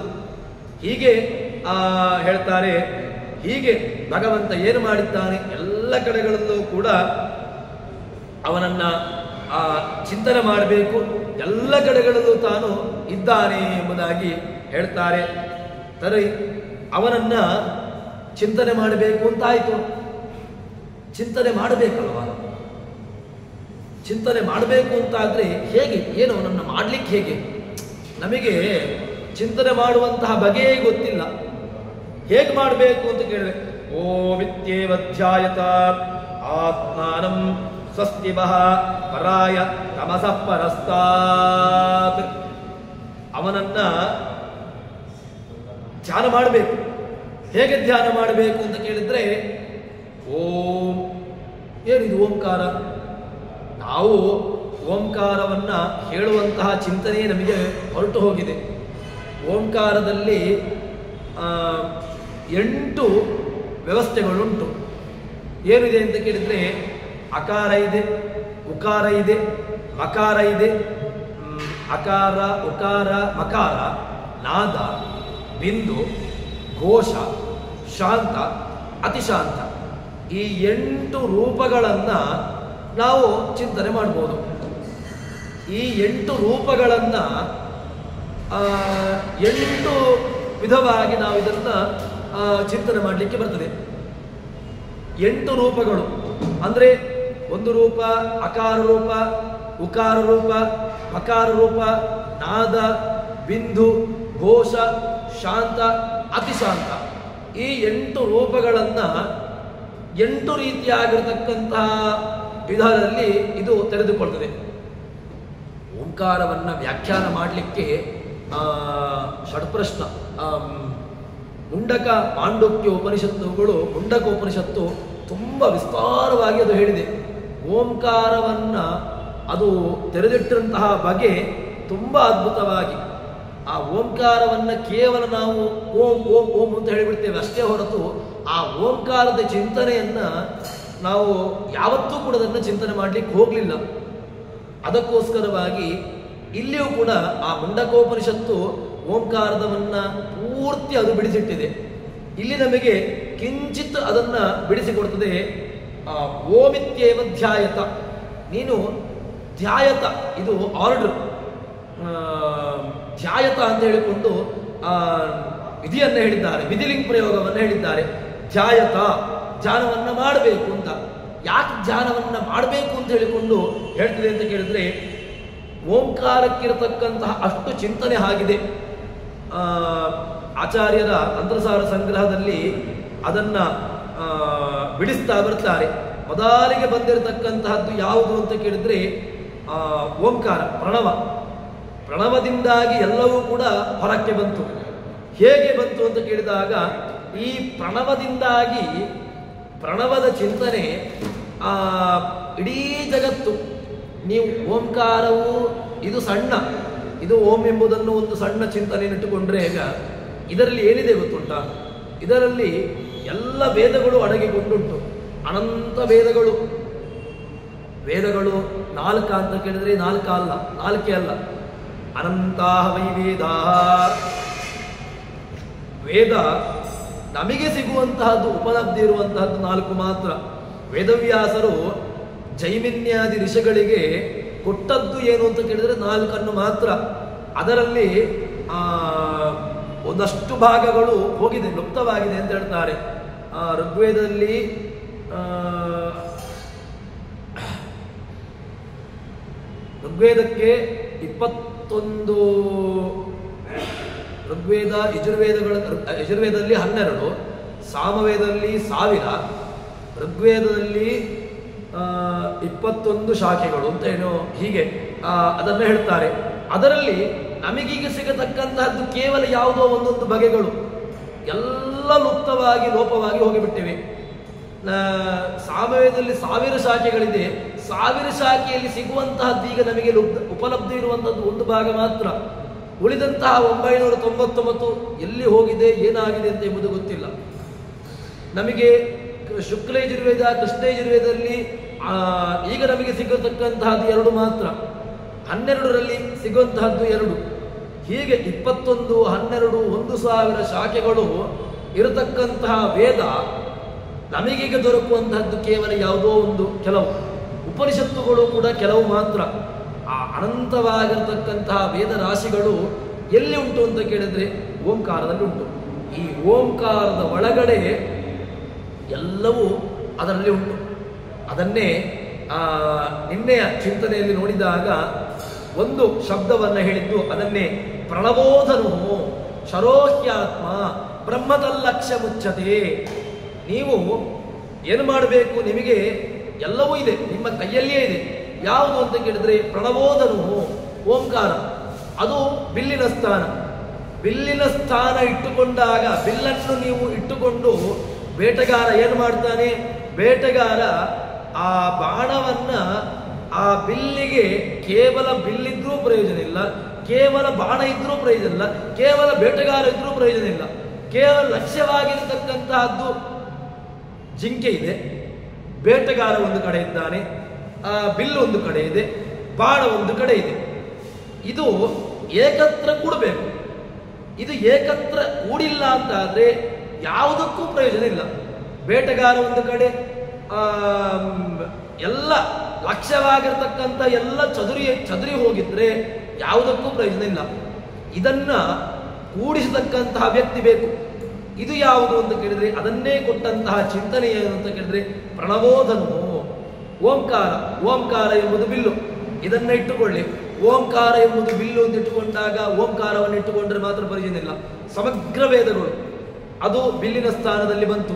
ಹೀಗೆ ಹೇಳ್ತಾರೆ. ಹೀಗೆ ಭಗವಂತ ಏನು ಮಾಡಿದ್ದಾನೆ, ಎಲ್ಲ ಕಡೆಗಳಲ್ಲೂ ಕೂಡ ಅವನನ್ನ ಚಿಂತನೆ ಮಾಡಬೇಕು. ಎಲ್ಲ ಕಡೆಗಳಲ್ಲೂ ತಾನು ಇದ್ದಾನೆ ಎಂಬುದಾಗಿ ಹೇಳ್ತಾರೆ. ಸರಿ, ಅವನನ್ನ ಚಿಂತನೆ ಮಾಡಬೇಕು ಅಂತಾಯ್ತು. ಚಿಂತನೆ ಮಾಡಬೇಕಲ್ವಾ? ಚಿಂತನೆ ಮಾಡಬೇಕು ಅಂತಾದ್ರೆ ಹೇಗೆ, ಏನು ಅವನನ್ನು ಮಾಡ್ಲಿಕ್ಕೆ ಹೇಗೆ? ನಮಗೆ ಚಿಂತನೆ ಮಾಡುವಂತಹ ಬಗೆಯೇ ಗೊತ್ತಿಲ್ಲ. ಹೇಗೆ ಮಾಡಬೇಕು ಅಂತ ಕೇಳಿದ್ರೆ, ಓಮಿತ್ಯೇವಧ್ಯಾಯತ ಆತ್ಮಾನಂ ಸ್ವಸ್ತಿಭಃ ಪರಾಯ ತಮಸಃ ಪರಸ್ತಾತ್. ಅವನನ್ನ ಧ್ಯಾನ ಮಾಡಬೇಕು. ಹೇಗೆ ಧ್ಯಾನ ಮಾಡಬೇಕು ಅಂತ ಕೇಳಿದ್ರೆ, ಓಂ, ಏನಿದು ಓಂಕಾರ? ನಾವು ಓಂಕಾರವನ್ನು ಹೇಳುವಂತಹ ಚಿಂತನೆ ನಮಗೆ ಹೊರಟು ಹೋಗಿದೆ. ಓಂಕಾರದಲ್ಲಿ 8 ವ್ಯವಸ್ಥೆಗಳುಂಟು. ಏನಿದೆ ಅಂತ ಕೇಳಿದರೆ, ಅಕಾರ ಇದೆ, ಉಕಾರ ಇದೆ, ಮಕಾರ ಇದೆ. ಅಕಾರ, ಉಕಾರ, ಮಕಾರ, ನಾದ, ಬಿಂದು, ಘೋಷ, ಶಾಂತ, ಅತಿಶಾಂತ. ಈ 8 ರೂಪಗಳನ್ನು ನಾವು ಚಿಂತನೆ ಮಾಡ್ಬೋದು. ಈ 8 ರೂಪಗಳನ್ನು 8 ವಿಧವಾಗಿ ನಾವು ಇದನ್ನು ಚಿಂತನೆ ಮಾಡಲಿಕ್ಕೆ ಬರ್ತದೆ. 8 ರೂಪಗಳು ಅಂದರೆ, ಒಂದು ರೂಪ ಅಕಾರ ರೂಪ, ಉಕಾರ ರೂಪ, ಮಕಾರ ರೂಪ, ನಾದ, ಬಿಂದು, ಘೋಷ, ಶಾಂತ, ಅತಿಶಾಂತ. ಈ 8 ರೂಪಗಳನ್ನು 8 ರೀತಿಯಾಗಿರತಕ್ಕಂತಹ ವಿಧಾನದಲ್ಲಿ ಇದು ತೆರೆದುಕೊಳ್ತದೆ. ಓಂಕಾರವನ್ನು ವ್ಯಾಖ್ಯಾನ ಮಾಡಲಿಕ್ಕೆ ಷಡ್ಪ್ರಶ್ನ ಮುಂಡಕ ಮಾಂಡೂಕ್ಯ ಉಪನಿಷತ್ತುಗಳು, ಮುಂಡಕೋಪನಿಷತ್ತು ತುಂಬ ವಿಸ್ತಾರವಾಗಿ ಅದು ಹೇಳಿದೆ. ಓಂಕಾರವನ್ನು ಅದು ತೆರೆದಿಟ್ಟಂತಹ ಬಗೆ ತುಂಬ ಅದ್ಭುತವಾಗಿ. ಆ ಓಂಕಾರವನ್ನು ಕೇವಲ ನಾವು ಓಂ ಓಂ ಓಂ ಅಂತ ಹೇಳಿಬಿಡ್ತೇವೆ ಅಷ್ಟೇ ಹೊರತು ಆ ಓಂಕಾರದ ಚಿಂತನೆಯನ್ನು ನಾವು ಯಾವತ್ತೂ ಕೂಡ ಅದನ್ನು ಚಿಂತನೆ ಮಾಡಲಿಕ್ಕೆ ಹೋಗಲಿಲ್ಲ. ಅದಕ್ಕೋಸ್ಕರವಾಗಿ ಇಲ್ಲಿಯೂ ಕೂಡ ಆ ಮುಂಡಕೋಪನಿಷತ್ತು ಓಂಕಾರದವನ್ನು ಪೂರ್ತಿ ಅದು ಬಿಡಿಸಿಟ್ಟಿದೆ. ಇಲ್ಲಿ ನಮಗೆ ಕಿಂಚಿತ್ ಅದನ್ನು ಬಿಡಿಸಿಕೊಡ್ತದೆ. ಓಮಿತ್ಯೇವ ಧ್ಯಾಯತ, ನೀನು ಧ್ಯಾಯತ, ಇದು ಆರ್ಡರ್, ಧ್ಯಾಯತ ಅಂತ ಹೇಳಿಕೊಂಡು ವಿಧಿಯನ್ನು ಹೇಳಿದ್ದಾರೆ, ವಿಧಿಲಿಂಗ್ ಪ್ರಯೋಗವನ್ನು ಹೇಳಿದ್ದಾರೆ. ಧ್ಯಾಯತ, ಧ್ಯಾನವನ್ನು ಮಾಡಬೇಕು ಅಂತ. ಯಾಕೆ ಧ್ಯಾನವನ್ನು ಮಾಡಬೇಕು ಅಂತ ಹೇಳಿಕೊಂಡು ಹೇಳ್ತದೆ ಅಂತ ಕೇಳಿದ್ರೆ, ಓಂಕಾರಕ್ಕಿರತಕ್ಕಂತಹ ಅಷ್ಟು ಚಿಂತನೆ ಆಗಿದೆ. ಆಚಾರ್ಯರ ತಂತ್ರಸಾರ ಸಂಗ್ರಹದಲ್ಲಿ ಅದನ್ನು ಬಿಡಿಸ್ತಾ ಬರ್ತಾರೆ. ಮೊದಲಿಗೆ ಬಂದಿರತಕ್ಕಂತಹದ್ದು ಯಾವುದು ಅಂತ ಕೇಳಿದ್ರೆ ಓಂಕಾರ, ಪ್ರಣವ. ಪ್ರಣವದಿಂದಾಗಿ ಎಲ್ಲವೂ ಕೂಡ ಹೊರಕ್ಕೆ ಬಂತು. ಹೇಗೆ ಬಂತು ಅಂತ ಕೇಳಿದಾಗ, ಈ ಪ್ರಣವದಿಂದಾಗಿ, ಪ್ರಣವದ ಚಿಂತನೆ ಇಡೀ ಜಗತ್ತು. ನೀವು ಓಂಕಾರವು ಇದು ಸಣ್ಣ, ಇದು ಓಂ ಎಂಬುದನ್ನು ಒಂದು ಸಣ್ಣ ಚಿಂತನೆಯನ್ನಿಟ್ಟುಕೊಂಡ್ರೆ ಈಗ ಇದರಲ್ಲಿ ಏನಿದೆ ಗೊತ್ತುಂಟ? ಇದರಲ್ಲಿ ಎಲ್ಲ ವೇದಗಳು ಅಡಗಿಕೊಂಡುಂಟು. ಅನಂತ ವೇದಗಳು. ವೇದಗಳು 4 ಅಂತ ಕೇಳಿದ್ರೆ 4 ಅಲ್ಲ, 4 ಅಲ್ಲ, ಅನಂತಾಹ ವೈ ವೇದಾ. ವೇದ ನಮಗೆ ಸಿಗುವಂತಹದ್ದು, ಉಪಲಬ್ಧಿ ಇರುವಂತಹದ್ದು 4 ಮಾತ್ರ. ವೇದವ್ಯಾಸರು ಜೈಮಿನ್ಯಾದಿ ಋಷಿಗಳಿಗೆ ಕೊಟ್ಟದ್ದು ಏನು ಅಂತ ಕೇಳಿದ್ರೆ 4 ಮಾತ್ರ. ಅದರಲ್ಲಿ ಒಂದಷ್ಟು ಭಾಗಗಳು ಹೋಗಿದೆ, ಲುಪ್ತವಾಗಿದೆ ಅಂತ ಹೇಳ್ತಾರೆ. ಋಗ್ವೇದದಲ್ಲಿ ಋಗ್ವೇದಕ್ಕೆ 21, ಋಗ್ವೇದ ಯಜುರ್ವೇದದಲ್ಲಿ 12, ಸಾಮವೇದದಲ್ಲಿ 1000, ಋಗ್ವೇದದಲ್ಲಿ 21 ಶಾಖೆಗಳು ಅಂತ ಏನೋ ಹೀಗೆ ಅದನ್ನು ಹೇಳ್ತಾರೆ. ಅದರಲ್ಲಿ ನಮಗೀಗ ಸಿಗತಕ್ಕಂತಹದ್ದು ಕೇವಲ ಯಾವುದೋ ಒಂದೊಂದು ಬಗೆಗಳು, ಎಲ್ಲ ಲುಪ್ತವಾಗಿ ಲೋಪವಾಗಿ ಹೋಗಿಬಿಟ್ಟಿವೆ. ಸಾಮವೇದದಲ್ಲಿ 1000 ಶಾಖೆಗಳಿದೆ. 1000 ಶಾಖೆಯಲ್ಲಿ ಸಿಗುವಂತಹದ್ದು ಈಗ ನಮಗೆ ಉಪಲಬ್ಧಿ ಇರುವಂತಹದ್ದು ಒಂದು ಭಾಗ ಮಾತ್ರ. ಉಳಿದಂತಹ 999 ಎಲ್ಲಿ ಹೋಗಿದೆ, ಏನಾಗಿದೆ ಅಂತ ಎಂಬುದು ಗೊತ್ತಿಲ್ಲ ನಮಗೆ. ಶುಕ್ಲ ಯಜುರ್ವೇದ, ಕೃಷ್ಣ ಯಜುರ್ವೇದದಲ್ಲಿ ಈಗ ನಮಗೆ ಸಿಗತಕ್ಕಂತಹದ್ದು 2 ಮಾತ್ರ. 12ರಲ್ಲಿ ಸಿಗುವಂತಹದ್ದು 2. ಹೀಗೆ 21, 12, 1000 ಶಾಖೆಗಳು ಇರತಕ್ಕಂತಹ ವೇದ ನಮಗೀಗ ದೊರಕುವಂತಹದ್ದು ಕೇವಲ ಯಾವುದೋ ಒಂದು ಕೆಲವು. ಉಪನಿಷತ್ತುಗಳು ಕೂಡ ಕೆಲವು ಮಾತ್ರ. ಆ ಅನಂತವಾಗಿರತಕ್ಕಂತಹ ವೇದ ರಾಶಿಗಳು ಎಲ್ಲಿ ಉಂಟು ಅಂತ ಕೇಳಿದ್ರೆ ಓಂಕಾರದಲ್ಲಿ ಉಂಟು. ಈ ಓಂಕಾರದ ಒಳಗಡೆ ಎಲ್ಲವೂ ಅದರಲ್ಲಿ ಉಂಟು. ಅದನ್ನೇ ನಿನ್ನೆಯ ಚಿಂತನೆಯಲ್ಲಿ ನೋಡಿದಾಗ ಒಂದು ಶಬ್ದವನ್ನು ಹೇಳಿದ್ದು, ಅದನ್ನೇ ಪ್ರಣಬೋಧನು ಶರೋಹ್ಯಾತ್ಮ ಬ್ರಹ್ಮದಲ್ಲಕ್ಷ್ಯ ಮುಚ್ಚತೆ. ನೀವು ಏನು ಮಾಡಬೇಕು? ನಿಮಗೆ ಎಲ್ಲವೂ ಇದೆ, ನಿಮ್ಮ ಕೈಯಲ್ಲಿಯೇ ಇದೆ. ಯಾವುದು ಅಂತ ಕೇಳಿದ್ರೆ ಪ್ರಣಬೋಧನು ಓಂಕಾರ. ಅದು ಬಿಲ್ಲಿನ ಸ್ಥಾನ. ಬಿಲ್ಲಿನ ಸ್ಥಾನ ಇಟ್ಟುಕೊಂಡಾಗ, ಬಿಲ್ಲನ್ನು ನೀವು ಇಟ್ಟುಕೊಂಡು ಬೇಟೆಗಾರ ಏನು ಮಾಡ್ತಾನೆ? ಬೇಟೆಗಾರ ಆ ಬಾಣವನ್ನ ಆ ಬಿಲ್ಲಿಗೆ, ಕೇವಲ ಬಿಲ್ಲಿದ್ರೂ ಪ್ರಯೋಜನ ಇಲ್ಲ, ಕೇವಲ ಬಾಣ ಇದ್ರೂ ಪ್ರಯೋಜನ ಇಲ್ಲ, ಕೇವಲ ಬೇಟೆಗಾರ ಇದ್ರೂ ಪ್ರಯೋಜನ ಇಲ್ಲ. ಕೇವಲ ಲಕ್ಷ್ಯವಾಗಿರತಕ್ಕಂತಹದ್ದು ಜಿಂಕೆ ಇದೆ, ಬೇಟೆಗಾರ ಒಂದು ಕಡೆ ಇದ್ದಾನೆ, ಬಿಲ್ಲು ಒಂದು ಕಡೆ ಇದೆ, ಬಾಣ ಒಂದು ಕಡೆ ಇದೆ. ಇದು ಏಕತ್ರ ಕೂಡಬೇಕು. ಇದು ಏಕತ್ರ ಕೂಡಿಲ್ಲ ಅಂತಾದ್ರೆ ಯಾವುದಕ್ಕೂ ಪ್ರಯೋಜನ ಇಲ್ಲ. ಬೇಟೆಗಾರ ಒಂದು ಕಡೆ, ಎಲ್ಲ ಲಕ್ಷ್ಯವಾಗಿರ್ತಕ್ಕಂಥ ಎಲ್ಲ ಚದುರಿ ಹೋಗಿದ್ರೆ ಯಾವುದಕ್ಕೂ ಪ್ರಯೋಜನ ಇಲ್ಲ. ಇದನ್ನ ಕೂಡಿಸತಕ್ಕಂತಹ ವ್ಯಕ್ತಿ ಬೇಕು. ಇದು ಯಾವುದು ಅಂತ ಕೇಳಿದ್ರೆ ಅದನ್ನೇ ಕೊಟ್ಟಂತಹ ಚಿಂತನೆ ಏನು ಅಂತ ಕೇಳಿದ್ರೆ ಪ್ರಣಬೋಧನು ಓಂಕಾರ. ಓಂಕಾರ ಎಂಬುದು ಬಿಲ್ಲು, ಇದನ್ನ ಇಟ್ಟುಕೊಳ್ಳಿ. ಓಂಕಾರ ಎಂಬುದು ಬಿಲ್ಲು ಅಂತ ಇಟ್ಟುಕೊಂಡಾಗ ಓಂಕಾರವನ್ನು ಇಟ್ಟುಕೊಂಡ್ರೆ ಮಾತ್ರ ಪ್ರಯೋಜನ ಇಲ್ಲ. ಸಮಗ್ರ ವೇದಗಳು ಅದು ಬಿಲ್ಲಿನ ಸ್ಥಾನದಲ್ಲಿ ಬಂತು.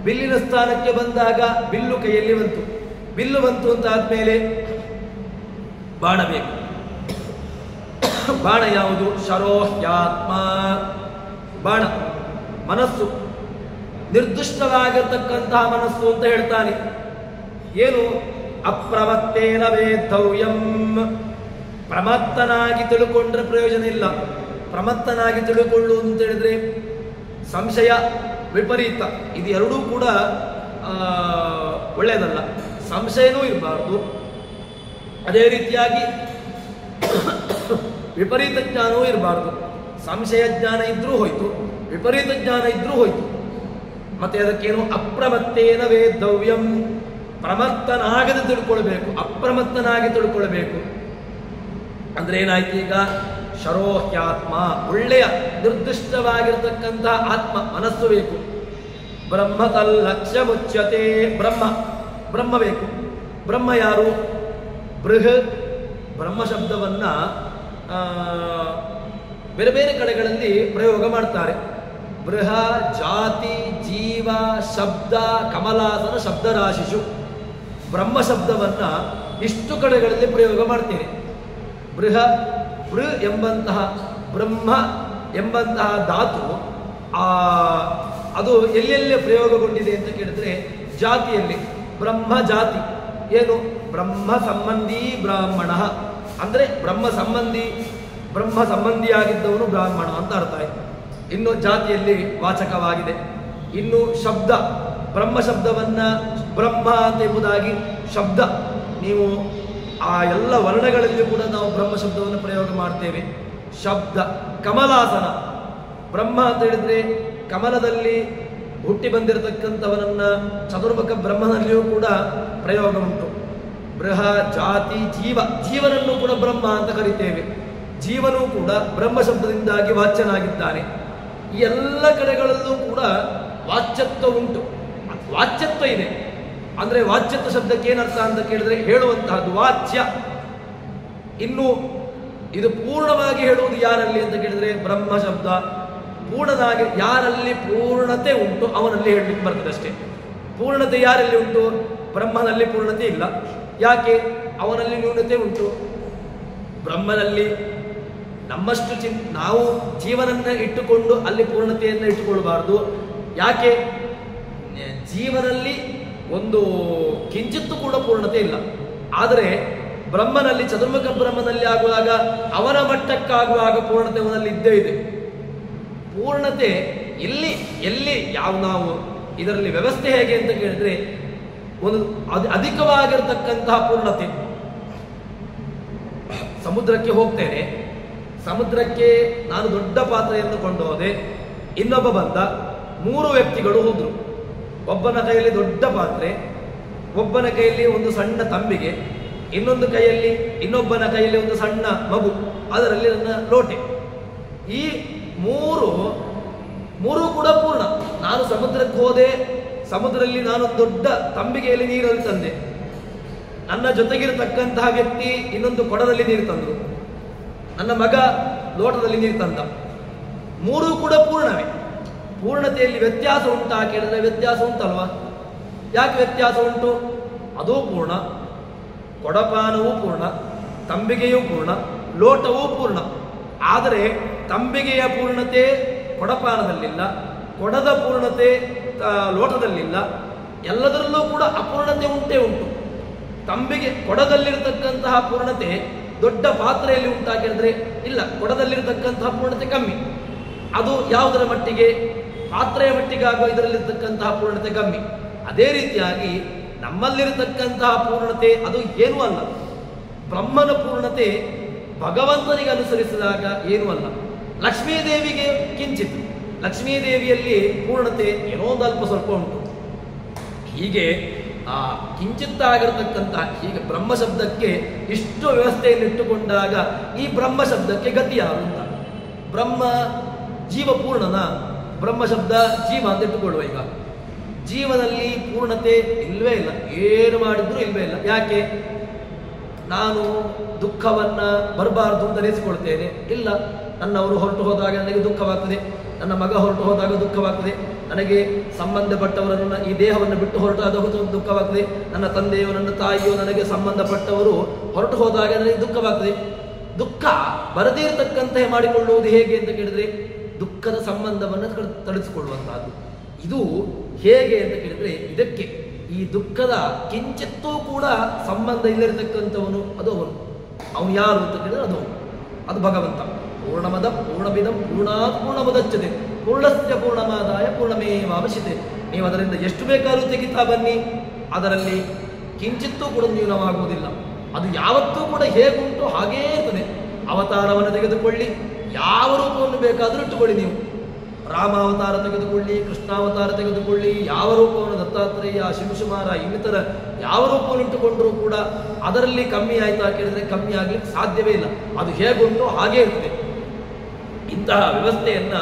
ಬಿಲ್ಲಿನ ಸ್ಥಾನಕ್ಕೆ ಬಂದಾಗ ಬಿಲ್ಲು ಕೈಯಲ್ಲಿ ಬಂತು. ಬಿಲ್ಲು ಬಂತು ಅಂತ ಆದ್ಮೇಲೆ ಬಾಣ ಬೇಕು. ಬಾಣ ಯಾವುದು? ಶರೋಹ್ಯಾತ್ಮ. ಬಾಣ ಮನಸ್ಸು, ನಿರ್ದಿಷ್ಟವಾಗಿರ್ತಕ್ಕಂತಹ ಮನಸ್ಸು ಅಂತ ಹೇಳ್ತಾನೆ. ಏನು? ಅಪ್ರಮತ್ತೇನ ವೇದ್ದವ್ಯಂ. ಪ್ರಮತ್ತನಾಗಿ ತಿಳ್ಕೊಂಡ್ರೆ ಪ್ರಯೋಜನ ಇಲ್ಲ. ಪ್ರಮತ್ತನಾಗಿ ತಿಳ್ಕೊಳ್ಳುವುದು ಅಂತ ಹೇಳಿದ್ರೆ ಸಂಶಯ, ವಿಪರೀತ, ಇದು ಎರಡೂ ಕೂಡ ಒಳ್ಳೆಯದಲ್ಲ. ಸಂಶಯನೂ ಇರಬಾರ್ದು, ಅದೇ ರೀತಿಯಾಗಿ ವಿಪರೀತ ಜ್ಞಾನವೂ ಇರಬಾರ್ದು. ಸಂಶಯ ಜ್ಞಾನ ಇದ್ರೂ ಹೋಯ್ತು, ವಿಪರೀತ ಜ್ಞಾನ ಇದ್ರೂ ಹೋಯ್ತು. ಮತ್ತೆ ಅದಕ್ಕೇನು? ಅಪ್ರಮತ್ತೇನ ವೇದ್ದವ್ಯಂ. ಪ್ರಮತ್ತನಾಗದೆ ತಿಳ್ಕೊಳ್ಬೇಕು, ಅಪ್ರಮತ್ತನಾಗಿ ತಿಳ್ಕೊಳ್ಬೇಕು. ಅಂದ್ರೆ ಏನಾಯ್ತು ಈಗ? ಶರೋಹ್ಯಾತ್ಮ, ಒಳ್ಳೆಯ ನಿರ್ದಿಷ್ಟವಾಗಿರ್ತಕ್ಕಂಥ ಆತ್ಮ ಮನಸ್ಸು ಬೇಕು. ಬ್ರಹ್ಮ ತಲ್ಲಕ್ಷ್ಯ ಮುಚ್ಯತೆ. ಬ್ರಹ್ಮ ಬೇಕು. ಬ್ರಹ್ಮ ಯಾರು? ಬ್ರಹ್ಮ ಶಬ್ದವನ್ನ ಬೇರೆ ಬೇರೆ ಕಡೆಗಳಲ್ಲಿ ಪ್ರಯೋಗ ಮಾಡ್ತಾರೆ. ಬೃಹ, ಜಾತಿ, ಜೀವ, ಶಬ್ದ, ಕಮಲಾಸನ ಶಬ್ದರಾಶಿಷು. ಬ್ರಹ್ಮ ಶಬ್ದವನ್ನ ಇಷ್ಟು ಕಡೆಗಳಲ್ಲಿ ಪ್ರಯೋಗ ಮಾಡ್ತೇನೆ. ಎಂಬಂತಹ ಬ್ರಹ್ಮ ಎಂಬಂತಹ ಧಾತು ಅದು ಎಲ್ಲೆಲ್ಲಿ ಪ್ರಯೋಗಗೊಂಡಿದೆ ಅಂತ ಕೇಳಿದ್ರೆ ಜಾತಿಯಲ್ಲಿ. ಬ್ರಹ್ಮ ಜಾತಿ ಏನು? ಬ್ರಹ್ಮ ಸಂಬಂಧಿ ಬ್ರಾಹ್ಮಣ ಅಂದ್ರೆ ಬ್ರಹ್ಮ ಸಂಬಂಧಿಯಾಗಿದ್ದವನು ಬ್ರಾಹ್ಮಣ ಅಂತ ಅರ್ಥ ಆಯ್ತು. ಇನ್ನು ಜಾತಿಯಲ್ಲಿ ವಾಚಕವಾಗಿದೆ. ಇನ್ನು ಶಬ್ದ, ಬ್ರಹ್ಮ ಶಬ್ದವನ್ನ ಬ್ರಹ್ಮ ಅಂತ ಎಂಬುದಾಗಿ ಶಬ್ದ, ನೀವು ಆ ಎಲ್ಲ ವರ್ಣಗಳಲ್ಲಿ ಕೂಡ ನಾವು ಬ್ರಹ್ಮ ಶಬ್ದವನ್ನು ಪ್ರಯೋಗ ಮಾಡ್ತೇವೆ. ಶಬ್ದ. ಕಮಲಾಸನ, ಬ್ರಹ್ಮ ಅಂತ ಹೇಳಿದ್ರೆ ಕಮಲದಲ್ಲಿ ಹುಟ್ಟಿ ಬಂದಿರತಕ್ಕಂಥವನನ್ನ ಚತುರ್ಮುಖ ಬ್ರಹ್ಮನಲ್ಲಿಯೂ ಕೂಡ ಪ್ರಯೋಗ ಉಂಟು. ಬೃಹ, ಜಾತಿ, ಜೀವನನ್ನು ಕೂಡ ಬ್ರಹ್ಮ ಅಂತ ಕರಿತೇವೆ. ಜೀವನೂ ಕೂಡ ಬ್ರಹ್ಮ ಶಬ್ದದಿಂದಾಗಿ ವಾಚ್ಯನಾಗಿದ್ದಾನೆ. ಈ ಎಲ್ಲ ಕಡೆಗಳಲ್ಲೂ ಕೂಡ ವಾಚ್ಯತ್ವ ಉಂಟು, ವಾಚ್ಯತ್ವ ಇದೆ. ಅಂದ್ರೆ ವಾಚ್ಯತ್ವ ಶಬ್ದಕ್ಕೆ ಏನರ್ಥ ಅಂತ ಕೇಳಿದ್ರೆ ಹೇಳುವಂತಹದ್ದು ವಾಚ್ಯ. ಇನ್ನು ಇದು ಪೂರ್ಣವಾಗಿ ಹೇಳುವುದು ಯಾರಲ್ಲಿ ಅಂತ ಕೇಳಿದ್ರೆ ಬ್ರಹ್ಮ ಶಬ್ದ ಪೂರ್ಣನಾಗಿ, ಯಾರಲ್ಲಿ ಪೂರ್ಣತೆ ಉಂಟು ಅವನಲ್ಲಿ ಹೇಳಲಿಕ್ಕೆ ಬರ್ತದೆ ಅಷ್ಟೇ. ಪೂರ್ಣತೆ ಯಾರಲ್ಲಿ ಉಂಟು? ಬ್ರಹ್ಮನಲ್ಲಿ ಪೂರ್ಣತೆ ಇಲ್ಲ. ಯಾಕೆ? ಅವನಲ್ಲಿ ನ್ಯೂನತೆ ಉಂಟು. ಬ್ರಹ್ಮನಲ್ಲಿ ನಮ್ಮಷ್ಟು ನಾವು ಜೀವನನ್ನ ಇಟ್ಟುಕೊಂಡು ಅಲ್ಲಿ ಪೂರ್ಣತೆಯನ್ನು ಇಟ್ಟುಕೊಳ್ಬಾರ್ದು. ಯಾಕೆ? ಜೀವನಲ್ಲಿ ಒಂದು ಕಿಂಚಿತ್ತೂ ಕೂಡ ಪೂರ್ಣತೆ ಇಲ್ಲ. ಆದರೆ ಬ್ರಹ್ಮನಲ್ಲಿ, ಚತುರ್ಮುಖ ಬ್ರಹ್ಮನಲ್ಲಿ ಆಗುವಾಗ ಅವನ ಮಟ್ಟಕ್ಕಾಗುವಾಗ ಪೂರ್ಣತೆ ಅವನಲ್ಲಿ ಇದ್ದೇ ಇದೆ. ಪೂರ್ಣತೆ ಎಲ್ಲಿ ನಾವು ಇದರಲ್ಲಿ ವ್ಯವಸ್ಥೆ ಹೇಗೆ ಅಂತ ಕೇಳಿದ್ರೆ ಒಂದು ಅಧಿಕವಾಗಿರತಕ್ಕಂತಹ ಪೂರ್ಣತೆ. ಸಮುದ್ರಕ್ಕೆ ಹೋಗ್ತೇನೆ, ಸಮುದ್ರಕ್ಕೆ ನಾನು ದೊಡ್ಡ ಪಾತ್ರೆಯನ್ನು ಕೊಂಡು ಹೋದೆ, ಇನ್ನೊಬ್ಬ ಬಂದ, 3 ವ್ಯಕ್ತಿಗಳು ಹೋದ್ರು. ಒಬ್ಬನ ಕೈಯಲ್ಲಿ ದೊಡ್ಡ ಪಾತ್ರೆ, ಒಬ್ಬನ ಕೈಯಲ್ಲಿ ಒಂದು ಸಣ್ಣ ತಂಬಿಗೆ, ಇನ್ನೊಬ್ಬನ ಕೈಯಲ್ಲಿ ಒಂದು ಸಣ್ಣ ಮಗು, ಅದರಲ್ಲಿ ನನ್ನ ಲೋಟೆ. ಈ ಮೂರು ಕೂಡ ಪೂರ್ಣ. ನಾನು ಸಮುದ್ರಕ್ಕೆ ಹೋದೆ, ಸಮುದ್ರದಲ್ಲಿ ನಾನೊಂದು ದೊಡ್ಡ ತಂಬಿಗೆಯಲ್ಲಿ ನೀರಲ್ಲಿ ತಂದೆ. ನನ್ನ ಜೊತೆಗಿರತಕ್ಕಂತಹ ವ್ಯಕ್ತಿ ಇನ್ನೊಂದು ಕೊಡದಲ್ಲಿ ನೀರು ತಂದರು. ನನ್ನ ಮಗ ಲೋಟದಲ್ಲಿ ನೀರು ತಂದ. 3 ಕೂಡ ಪೂರ್ಣವೇ. ಪೂರ್ಣತೆಯಲ್ಲಿ ವ್ಯತ್ಯಾಸ ಉಂಟಾ ಕೇಳಿದ್ರೆ ವ್ಯತ್ಯಾಸ ಉಂಟಲ್ವಾ? ಯಾಕೆ ವ್ಯತ್ಯಾಸ ಉಂಟು? ಅದೂ ಪೂರ್ಣ, ಕೊಡಪಾನವೂ ಪೂರ್ಣ, ತಂಬಿಗೆಯೂ ಪೂರ್ಣ, ಲೋಟವೂ ಪೂರ್ಣ. ಆದರೆ ತಂಬಿಗೆಯ ಪೂರ್ಣತೆ ಕೊಡಪಾನದಲ್ಲಿಲ್ಲ, ಕೊಡದ ಪೂರ್ಣತೆ ಲೋಟದಲ್ಲಿಲ್ಲ. ಎಲ್ಲದರಲ್ಲೂ ಕೂಡ ಅಪೂರ್ಣತೆ ಉಂಟೇ ಉಂಟು. ತಂಬಿಗೆ ಕೊಡದಲ್ಲಿರತಕ್ಕಂತಹ ಪೂರ್ಣತೆ ದೊಡ್ಡ ಪಾತ್ರೆಯಲ್ಲಿ ಉಂಟಾ ಕೇಳಿದ್ರೆ ಇಲ್ಲ, ಕೊಡದಲ್ಲಿರತಕ್ಕಂತಹ ಪೂರ್ಣತೆ ಕಮ್ಮಿ. ಅದು ಯಾವುದರ ಮಟ್ಟಿಗೆ? ಪಾತ್ರೆಯ ಮಟ್ಟಿಗಾಗುವ ಇದರಲ್ಲಿರ್ತಕ್ಕಂತಹ ಪೂರ್ಣತೆ ಕಮ್ಮಿ. ಅದೇ ರೀತಿಯಾಗಿ ನಮ್ಮಲ್ಲಿರತಕ್ಕಂತಹ ಪೂರ್ಣತೆ ಅದು ಏನೂ ಅಲ್ಲ. ಬ್ರಹ್ಮನ ಪೂರ್ಣತೆ ಭಗವಂತನಿಗೆ ಅನುಸರಿಸಿದಾಗ ಏನೂ ಅಲ್ಲ. ಲಕ್ಷ್ಮೀದೇವಿಗೆ ಕಿಂಚಿತ್, ಲಕ್ಷ್ಮೀದೇವಿಯಲ್ಲಿ ಪೂರ್ಣತೆ ಏನೋ ಒಂದು ಅಲ್ಪ ಸ್ವಲ್ಪ ಉಂಟು. ಹೀಗೆ ಆ ಕಿಂಚಿತ್ತಾಗಿರ್ತಕ್ಕಂತಹ, ಹೀಗೆ ಬ್ರಹ್ಮ ಶಬ್ದಕ್ಕೆ ಇಷ್ಟು ವ್ಯವಸ್ಥೆಯನ್ನು ಇಟ್ಟುಕೊಂಡಾಗ ಈ ಬ್ರಹ್ಮ ಶಬ್ದಕ್ಕೆ ಗತಿ ಯಾರು ಅಂತ? ಬ್ರಹ್ಮ ಜೀವ ಪೂರ್ಣನ? ಬ್ರಹ್ಮ ಶಬ್ದ ಜೀವ ಅಂತ ಇಟ್ಟುಕೊಳ್ಳುವ. ಈಗ ಜೀವನಲ್ಲಿ ಪೂರ್ಣತೆ ಇಲ್ವೇ ಇಲ್ಲ, ಏನು ಮಾಡಿದ್ರೂ ಇಲ್ವೇ ಇಲ್ಲ. ಯಾಕೆ? ನಾನು ದುಃಖವನ್ನು ಬರಬಾರ್ದು ಅಂತ ಅನಿಸಿಕೊಳ್ತೇನೆ. ಇಲ್ಲ, ನನ್ನವರು ಹೊರಟು ಹೋದಾಗ ನನಗೆ ದುಃಖವಾಗ್ತದೆ, ನನ್ನ ಮಗ ಹೊರಟು ಹೋದಾಗ ದುಃಖವಾಗ್ತದೆ, ನನಗೆ ಸಂಬಂಧಪಟ್ಟವರನ್ನು ಈ ದೇಹವನ್ನು ಬಿಟ್ಟು ಹೊರಟಾದ ದುಃಖವಾಗ್ತದೆ, ನನ್ನ ತಂದೆಯೋ ನನ್ನ ತಾಯಿಯೋ ನನಗೆ ಸಂಬಂಧಪಟ್ಟವರು ಹೊರಟು ಹೋದಾಗ ನನಗೆ ದುಃಖವಾಗ್ತದೆ. ದುಃಖ ಬರದೇ ಇರತಕ್ಕಂತೆ ಮಾಡಿಕೊಳ್ಳುವುದು ಹೇಗೆ ಅಂತ ಕೇಳಿದ್ರೆ ದುಃಖದ ಸಂಬಂಧವನ್ನು ತಡೆಸಿಕೊಳ್ಳುವಂತಹದ್ದು. ಇದು ಹೇಗೆ ಅಂತ ಕೇಳಿದ್ರೆ ಇದಕ್ಕೆ ಈ ದುಃಖದ ಕಿಂಚಿತ್ತೂ ಕೂಡ ಸಂಬಂಧ ಇಲ್ಲದಿರತಕ್ಕಂಥವನು ಅದು ಅವನು ಯಾರು ಅಂತ ಕೇಳಿದ್ರೆ ಅದು ಭಗವಂತ. ಪೂರ್ಣಮದ ಪೂರ್ಣಮಿದಂ ಪೂರ್ಣಾತ್ ಪೂರ್ಣಮುದಚ್ಯತೆ ಪೂರ್ಣಸ್ಯ ಪೂರ್ಣಮಾದಾಯ ಪೂರ್ಣಮೇವಾವಶಿತೆ. ನೀವು ಅದರಿಂದ ಎಷ್ಟು ಬೇಕಾದ್ರೂ ತೆಗಿತಾ ಬನ್ನಿ, ಅದರಲ್ಲಿ ಕಿಂಚಿತ್ತೂ ಕೂಡ ನ್ಯೂನವಾಗುವುದಿಲ್ಲ. ಅದು ಯಾವತ್ತೂ ಕೂಡ ಹೇಗುಂಟು ಹಾಗೇ ಇರ್ತದೆ. ಅವತಾರವನ್ನು ತೆಗೆದುಕೊಳ್ಳಿ, ಯಾವ ರೂಪವನ್ನು ಬೇಕಾದರೂ ಇಟ್ಟುಕೊಳ್ಳಿ. ನೀವು ರಾಮಾವತಾರ ತೆಗೆದುಕೊಳ್ಳಿ, ಕೃಷ್ಣಾವತಾರ ತೆಗೆದುಕೊಳ್ಳಿ, ಯಾವ ರೂಪವನ್ನು ದತ್ತಾತ್ರೇಯ, ಶಿವಶುಮಾರ ಇನ್ನಿತರ ಯಾವ ರೂಪವನ್ನು ಇಟ್ಟುಕೊಂಡರೂ ಕೂಡ ಅದರಲ್ಲಿ ಕಮ್ಮಿ ಆಯ್ತಾ ಕೇಳಿದ್ರೆ ಕಮ್ಮಿ ಆಗ್ಲಿಕ್ಕೆ ಸಾಧ್ಯವೇ ಇಲ್ಲ. ಅದು ಹೇಗುಂಟು ಹಾಗೇ ಇರ್ತದೆ. ಇಂತಹ ವ್ಯವಸ್ಥೆಯನ್ನ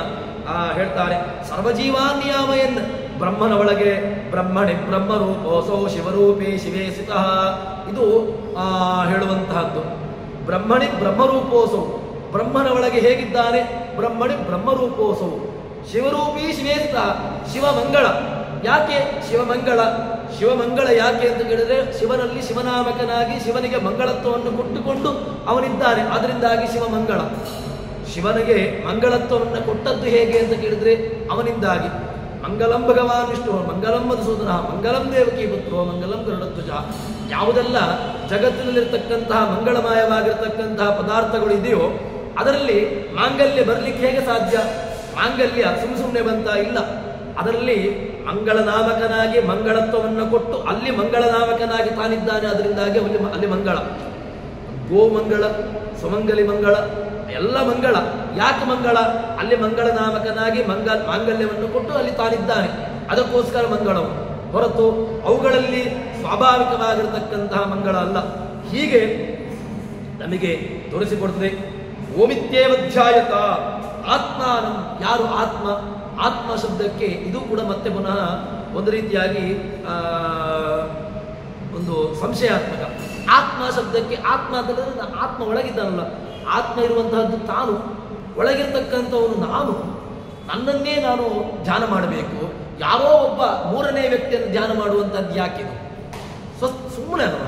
ಹೇಳ್ತಾರೆ. ಸರ್ವಜೀವಾನ್ಯಾಮಯನ್ ಬ್ರಹ್ಮನ ಒಳಗೆ ಬ್ರಹ್ಮಣಿ ಬ್ರಹ್ಮರೂಪೋಸೌ ಶಿವರೂಪೇ ಶಿವೇ ಸ್ಥಿತಃ. ಇದು ಹೇಳುವಂತಹದ್ದು. ಬ್ರಹ್ಮಣಿ ಬ್ರಹ್ಮರೂಪೋಸೌ, ಬ್ರಹ್ಮನ ಒಳಗೆ ಹೇಗಿದ್ದಾನೆ? ಬ್ರಹ್ಮಣಿ ಬ್ರಹ್ಮರೂಪೋಸೌ ಶಿವರೂಪಿ ಶಿವೇ ಸ್ಥಿತಃ. ಶಿವಮಂಗಳ. ಯಾಕೆ ಶಿವಮಂಗಳ? ಶಿವಮಂಗಳ ಯಾಕೆ ಅಂತ ಕೇಳಿದ್ರೆ ಶಿವನಲ್ಲಿ ಶಿವನಾಮಕನಾಗಿ ಶಿವನಿಗೆ ಮಂಗಳತ್ವವನ್ನು ಕೊಟ್ಟುಕೊಂಡು ಅವನಿದ್ದಾನೆ. ಅದರಿಂದಾಗಿ ಶಿವಮಂಗಳ. ಶಿವನಿಗೆ ಮಂಗಳತ್ವವನ್ನು ಕೊಟ್ಟದ್ದು ಹೇಗೆ ಅಂತ ಕೇಳಿದ್ರೆ ಅವನಿಂದಾಗಿ. ಮಂಗಲಂ ಭಗವಾನ್ ವಿಷ್ಣು ಮಂಗಲಂ ಮಧುಸೂದನ ಮಂಗಲಂ ದೇವಕಿ ಪುತ್ರೋ ಮಂಗಲಂ ಗರುಡಧ್ವಜ. ಯಾವುದೆಲ್ಲ ಜಗತ್ತಿನಲ್ಲಿರ್ತಕ್ಕಂತಹ ಮಂಗಳಮಯವಾಗಿರ್ತಕ್ಕಂತಹ ಪದಾರ್ಥಗಳು ಇದೆಯೋ ಅದರಲ್ಲಿ ಮಾಂಗಲ್ಯ ಬರಲಿಕ್ಕೆ ಹೇಗೆ ಸಾಧ್ಯ? ಮಾಂಗಲ್ಯ ಸುಮ್ಮನೆ ಬಂತ ಇಲ್ಲ. ಅದರಲ್ಲಿ ಮಂಗಳನಾಮಕನಾಗಿ ಮಂಗಳತ್ವವನ್ನು ಕೊಟ್ಟು ಅಲ್ಲಿ ಮಂಗಳನಾಮಕನಾಗಿ ತಾನಿದ್ದಾನೆ. ಅದರಿಂದಾಗಿ ಅಲ್ಲಿ ಮಂಗಳ. ಗೋಮಂಗಳ, ಸುಮಂಗಲಿ ಮಂಗಳ, ಎಲ್ಲ ಮಂಗಳ. ಯಾಕೆ ಮಂಗಳ? ಅಲ್ಲಿ ಮಂಗಳನಾಮಕನಾಗಿ ಮಾಂಗಲ್ಯವನ್ನು ಕೊಟ್ಟು ಅಲ್ಲಿ ತಾನಿದ್ದಾನೆ. ಅದಕ್ಕೋಸ್ಕರ ಮಂಗಳವು ಹೊರತು ಅವುಗಳಲ್ಲಿ ಸ್ವಾಭಾವಿಕವಾಗಿರತಕ್ಕಂತಹ ಮಂಗಳ ಅಲ್ಲ. ಹೀಗೆ ನಮಗೆ ತೋರಿಸಿಕೊಡ್ತದೆ. ಓಮಿತ್ಯೇವಧ್ಯಾಯತ ಆತ್ಮಾನಂ. ಯಾರು ಆತ್ಮ? ಆತ್ಮ ಶಬ್ದಕ್ಕೆ ಇದು ಕೂಡ ಮತ್ತೆ ಪುನಃ ಒಂದು ರೀತಿಯಾಗಿ ಒಂದು ಸಂಶಯಾತ್ಮಕ. ಆತ್ಮ ಶಬ್ದಕ್ಕೆ ಆತ್ಮ ಅಂತಂದ್ರೆ ಆತ್ಮ ಒಳಗಿದ್ದಾನಲ್ಲ, ಆತ್ಮ ಇರುವಂತಹದ್ದು ತಾನು, ಒಳಗಿರ್ತಕ್ಕಂಥವನು ನಾನು. ನನ್ನನ್ನೇ ನಾನು ಧ್ಯಾನ ಮಾಡಬೇಕು. ಯಾರೋ ಒಬ್ಬ ಮೂರನೇ ವ್ಯಕ್ತಿಯನ್ನು ಧ್ಯಾನ ಮಾಡುವಂಥದ್ದು ಯಾಕಿದು? ಸುಮ್ಮನೆ ಅಲ್ಲ.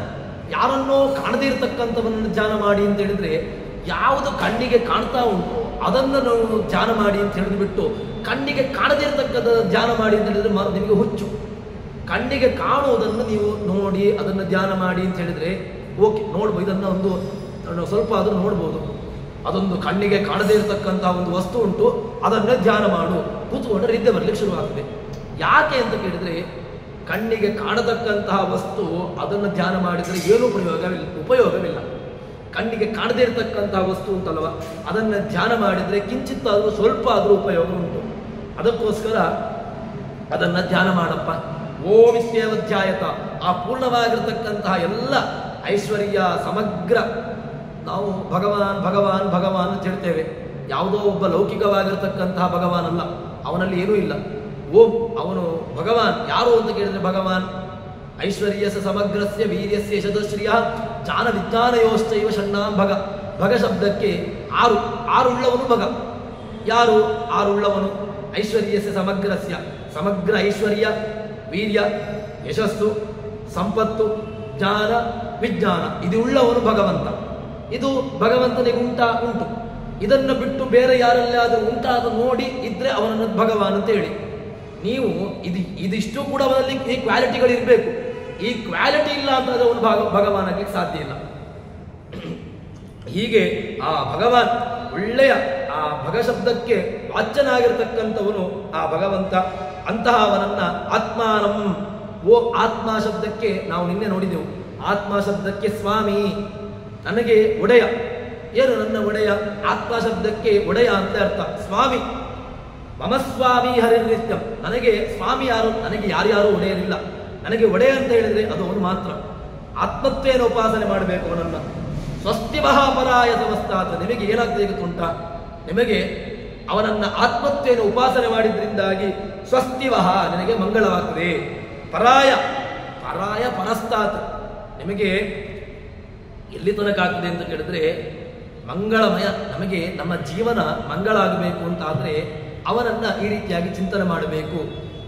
ಯಾರನ್ನೋ ಕಾಣದೇ ಇರತಕ್ಕಂಥವನ್ನ ಧ್ಯಾನ ಮಾಡಿ ಅಂತ ಹೇಳಿದ್ರೆ ಯಾವುದು ಕಣ್ಣಿಗೆ ಕಾಣ್ತಾ ಉಂಟು ಅದನ್ನು ನಾವು ಧ್ಯಾನ ಮಾಡಿ ಅಂತ ಹೇಳಿದ್ಬಿಟ್ಟು ಕಣ್ಣಿಗೆ ಕಾಣದೇ ಇರತಕ್ಕಂಥ ಧ್ಯಾನ ಮಾಡಿ ಅಂತ ಹೇಳಿದ್ರೆ ನಿಮಗೆ ಹುಚ್ಚು. ಕಣ್ಣಿಗೆ ಕಾಣುವುದನ್ನು ನೀವು ನೋಡಿ ಅದನ್ನು ಧ್ಯಾನ ಮಾಡಿ ಅಂತ ಹೇಳಿದ್ರೆ ಓಕೆ, ನೋಡ್ಬೋದು. ಇದನ್ನು ಒಂದು ಸ್ವಲ್ಪ ಆದರೂ ನೋಡ್ಬೋದು. ಅದೊಂದು ಕಣ್ಣಿಗೆ ಕಾಣದೇ ಇರತಕ್ಕಂತಹ ಒಂದು ವಸ್ತು ಉಂಟು, ಅದನ್ನೇ ಧ್ಯಾನ ಮಾಡು. ಕೂತ್ಕೊಂಡ್ರೆ ನಿದ್ದೆ ಬರಲಿಕ್ಕೆ ಶುರುವಾಗ್ತದೆ. ಯಾಕೆ ಅಂತ ಕೇಳಿದ್ರೆ ಕಣ್ಣಿಗೆ ಕಾಣತಕ್ಕಂತಹ ವಸ್ತು ಅದನ್ನು ಧ್ಯಾನ ಮಾಡಿದರೆ ಏನೂ ಉಪಯೋಗವಿಲ್ಲ. ಕಣ್ಣಿಗೆ ಕಾಣದೇ ಇರತಕ್ಕಂತಹ ವಸ್ತು ಉಂಟಲ್ವ, ಅದನ್ನು ಧ್ಯಾನ ಮಾಡಿದರೆ ಕಿಂಚಿತ್ತಾದರೂ ಸ್ವಲ್ಪ ಆದರೂ ಉಪಯೋಗ ಉಂಟು. ಅದಕ್ಕೋಸ್ಕರ ಅದನ್ನು ಧ್ಯಾನ ಮಾಡಪ್ಪ. ಓಮಿತ್ಯೇವಧ್ಯಾಯತ. ಆ ಪೂರ್ಣವಾಗಿರತಕ್ಕಂತಹ ಎಲ್ಲ ಐಶ್ವರ್ಯ ಸಮಗ್ರ. ನಾವು ಭಗವಾನ್ ಭಗವಾನ್ ಭಗವಾನ್ ಅಂತ ಹೇಳ್ತೇವೆ. ಯಾವುದೋ ಒಬ್ಬ ಲೌಕಿಕವಾಗಿರತಕ್ಕಂತಹ ಭಗವಾನ್ ಅಲ್ಲ, ಅವನಲ್ಲಿ ಏನೂ ಇಲ್ಲ. ಓಂ ಅವನು ಭಗವಾನ್. ಯಾರು ಅಂತ ಕೇಳಿದ್ರೆ ಭಗವಾನ್ ಐಶ್ವರ್ಯಸ ಸಮಗ್ರಸ್ಯ ವೀರ್ಯಸ್ಯ ಯಶಸ್ಶ್ರಿಯ ಜ್ಞಾನ ವಿಜ್ಞಾನಯೋಶ್ಚೈವ ಷಣ್ಣಾಂ ಭಗ. ಭಗ ಶಬ್ದಕ್ಕೆ ಆರುಳ್ಳವನು ಭಗ. ಯಾರು ಆರುಳ್ಳವನು? ಐಶ್ವರ್ಯಸ್ಯ ಸಮಗ್ರಸ್ಯ, ಸಮಗ್ರ ಐಶ್ವರ್ಯ, ವೀರ್ಯ, ಯಶಸ್ಸು, ಸಂಪತ್ತು, ಜ್ಞಾನ, ವಿಜ್ಞಾನ ಇದು ಉಳ್ಳವನು ಭಗವಂತ. ಇದು ಭಗವಂತನಿಗೆ ಉಂಟು. ಇದನ್ನು ಬಿಟ್ಟು ಬೇರೆ ಯಾರಲ್ಲಾದರೂ ಉಂಟಾದ ನೋಡಿ ಇದ್ರೆ ಅವನನ್ನು ಭಗವಾನ್ ಅಂತ ಹೇಳಿ. ನೀವು ಇದಿಷ್ಟು ಕೂಡ ಅವನಲ್ಲಿ ಈ ಕ್ವಾಲಿಟಿಗಳು ಇರಬೇಕು. ಈ ಕ್ವಾಲಿಟಿ ಇಲ್ಲ ಅಂತಂದ್ರೆ ಅವನು ಭಗವಾನ್ ಆಗಲಿಕ್ಕೆ ಸಾಧ್ಯ ಇಲ್ಲ. ಹೀಗೆ ಆ ಭಗವಾನ್ ಒಳ್ಳೆಯ ಆ ಭಗ ಶಬ್ದಕ್ಕೆ ವಾಚ್ಯನಾಗಿರ್ತಕ್ಕಂಥವನು ಆ ಭಗವಂತ. ಅಂತಹ ಅವನನ್ನ ಆತ್ಮಾನಂ. ಓ ಆತ್ಮ ಶಬ್ದಕ್ಕೆ ನಾವು ನಿನ್ನೆ ನೋಡಿದೆವು. ಆತ್ಮ ಶಬ್ದಕ್ಕೆ ಸ್ವಾಮಿ, ನನಗೆ ಒಡೆಯ. ಏನು ನನ್ನ ಒಡೆಯ? ಆತ್ಮ ಶಬ್ದಕ್ಕೆ ಒಡೆಯ ಅಂತ ಅರ್ಥ. ಸ್ವಾಮಿ ಮಮ ಸ್ವಾಮಿ ಹರಿನಿತ್ಯಂ. ನನಗೆ ಸ್ವಾಮಿ ಯಾರು? ನನಗೆ ಯಾರ್ಯಾರು ಒಡೆಯರಿಲ್ಲ. ನನಗೆ ಒಡೆಯ ಅಂತ ಹೇಳಿದ್ರೆ ಅದು ಅವನು ಮಾತ್ರ. ಆತ್ಮತ್ವೇನ ಉಪಾಸನೆ ಮಾಡಬೇಕು ಅವನನ್ನ. ಸ್ವಸ್ತಿ ಮಹಾಪರಾಯ ಸಮಸ್ತಾತ. ನಿಮಗೆ ಏನಾಗ್ತದೆ ಗೊತ್ತುಂಟಾ? ನಿಮಗೆ ಅವನನ್ನ ಆತ್ಮತ್ವೇನ ಉಪಾಸನೆ ಮಾಡಿದ್ರಿಂದಾಗಿ ಸ್ವಸ್ತಿವಹ ನಿನಗೆ ಮಂಗಳವಾಗ್ತದೆ. ಪರಾಯ ಪರಸ್ತಾತ್. ನಿಮಗೆ ಎಲ್ಲಿ ತನಕ ಆಗ್ತದೆ ಅಂತ ಕೇಳಿದ್ರೆ ಮಂಗಳಮಯ, ನಮಗೆ ನಮ್ಮ ಜೀವನ ಮಂಗಳ ಆಗಬೇಕು ಅಂತಾದರೆ ಅವನನ್ನು ಈ ರೀತಿಯಾಗಿ ಚಿಂತನೆ ಮಾಡಬೇಕು.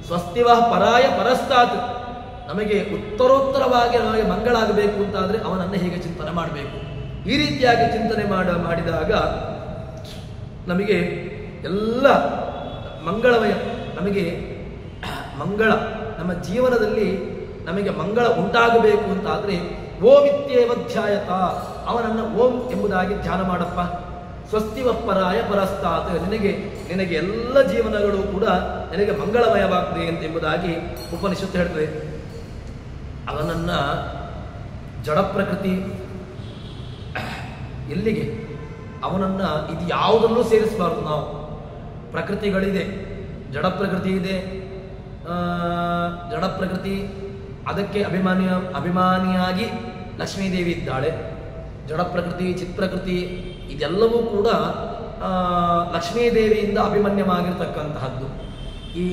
ಸ್ವಸ್ತಿವ ಪರಾಯ ಪರಸ್ತಾತ್, ನಮಗೆ ಉತ್ತರೋತ್ತರವಾಗಿ ನಮಗೆ ಮಂಗಳ ಆಗಬೇಕು ಅಂತಾದರೆ ಅವನನ್ನು ಹೇಗೆ ಚಿಂತನೆ ಮಾಡಬೇಕು. ಈ ರೀತಿಯಾಗಿ ಚಿಂತನೆ ಮಾಡಿದಾಗ ನಮಗೆ ಎಲ್ಲ ಮಂಗಳಮಯ, ನಮಗೆ ಮಂಗಳ, ನಮ್ಮ ಜೀವನದಲ್ಲಿ ನಮಗೆ ಮಂಗಳ ಉಂಟಾಗಬೇಕು ಅಂತಾದರೆ ಓಮಿತ್ಯೇವ ಧ್ಯಾಯತ, ಅವನನ್ನು ಓಂ ಎಂಬುದಾಗಿ ಧ್ಯಾನ ಮಾಡಪ್ಪ. ಸ್ವಸ್ತಿವ ಪರಾಯ ಪರಸ್ತಾತ್, ನಿನಗೆ ಎಲ್ಲ ಜೀವನಗಳು ಕೂಡ ನಿನಗೆ ಮಂಗಳಮಯವಾಗ್ತದೆ ಅಂತ ಎಂಬುದಾಗಿ ಉಪನಿಷತ್ತು ಹೇಳ್ತದೆ. ಅವನನ್ನು ಜಡ ಪ್ರಕೃತಿ ಎಲ್ಲಿಗೆ, ಅವನನ್ನು ಇದು ಯಾವುದರಲ್ಲೂ ಸೇರಿಸಬಾರ್ದು ನಾವು. ಪ್ರಕೃತಿಗಳಿದೆ, ಜಡ ಪ್ರಕೃತಿ ಇದೆ, ಜಡ ಪ್ರಕೃತಿ, ಅದಕ್ಕೆ ಅಭಿಮಾನಿಯಾಗಿ ಲಕ್ಷ್ಮೀದೇವಿ ಇದ್ದಾಳೆ. ಜಡ ಪ್ರಕೃತಿ, ಚಿತ್ಪ್ರಕೃತಿ ಇದೆಲ್ಲವೂ ಕೂಡ ಲಕ್ಷ್ಮೀದೇವಿಯಿಂದ ಅಭಿಮನ್ಯವಾಗಿರ್ತಕ್ಕಂತಹದ್ದು. ಈ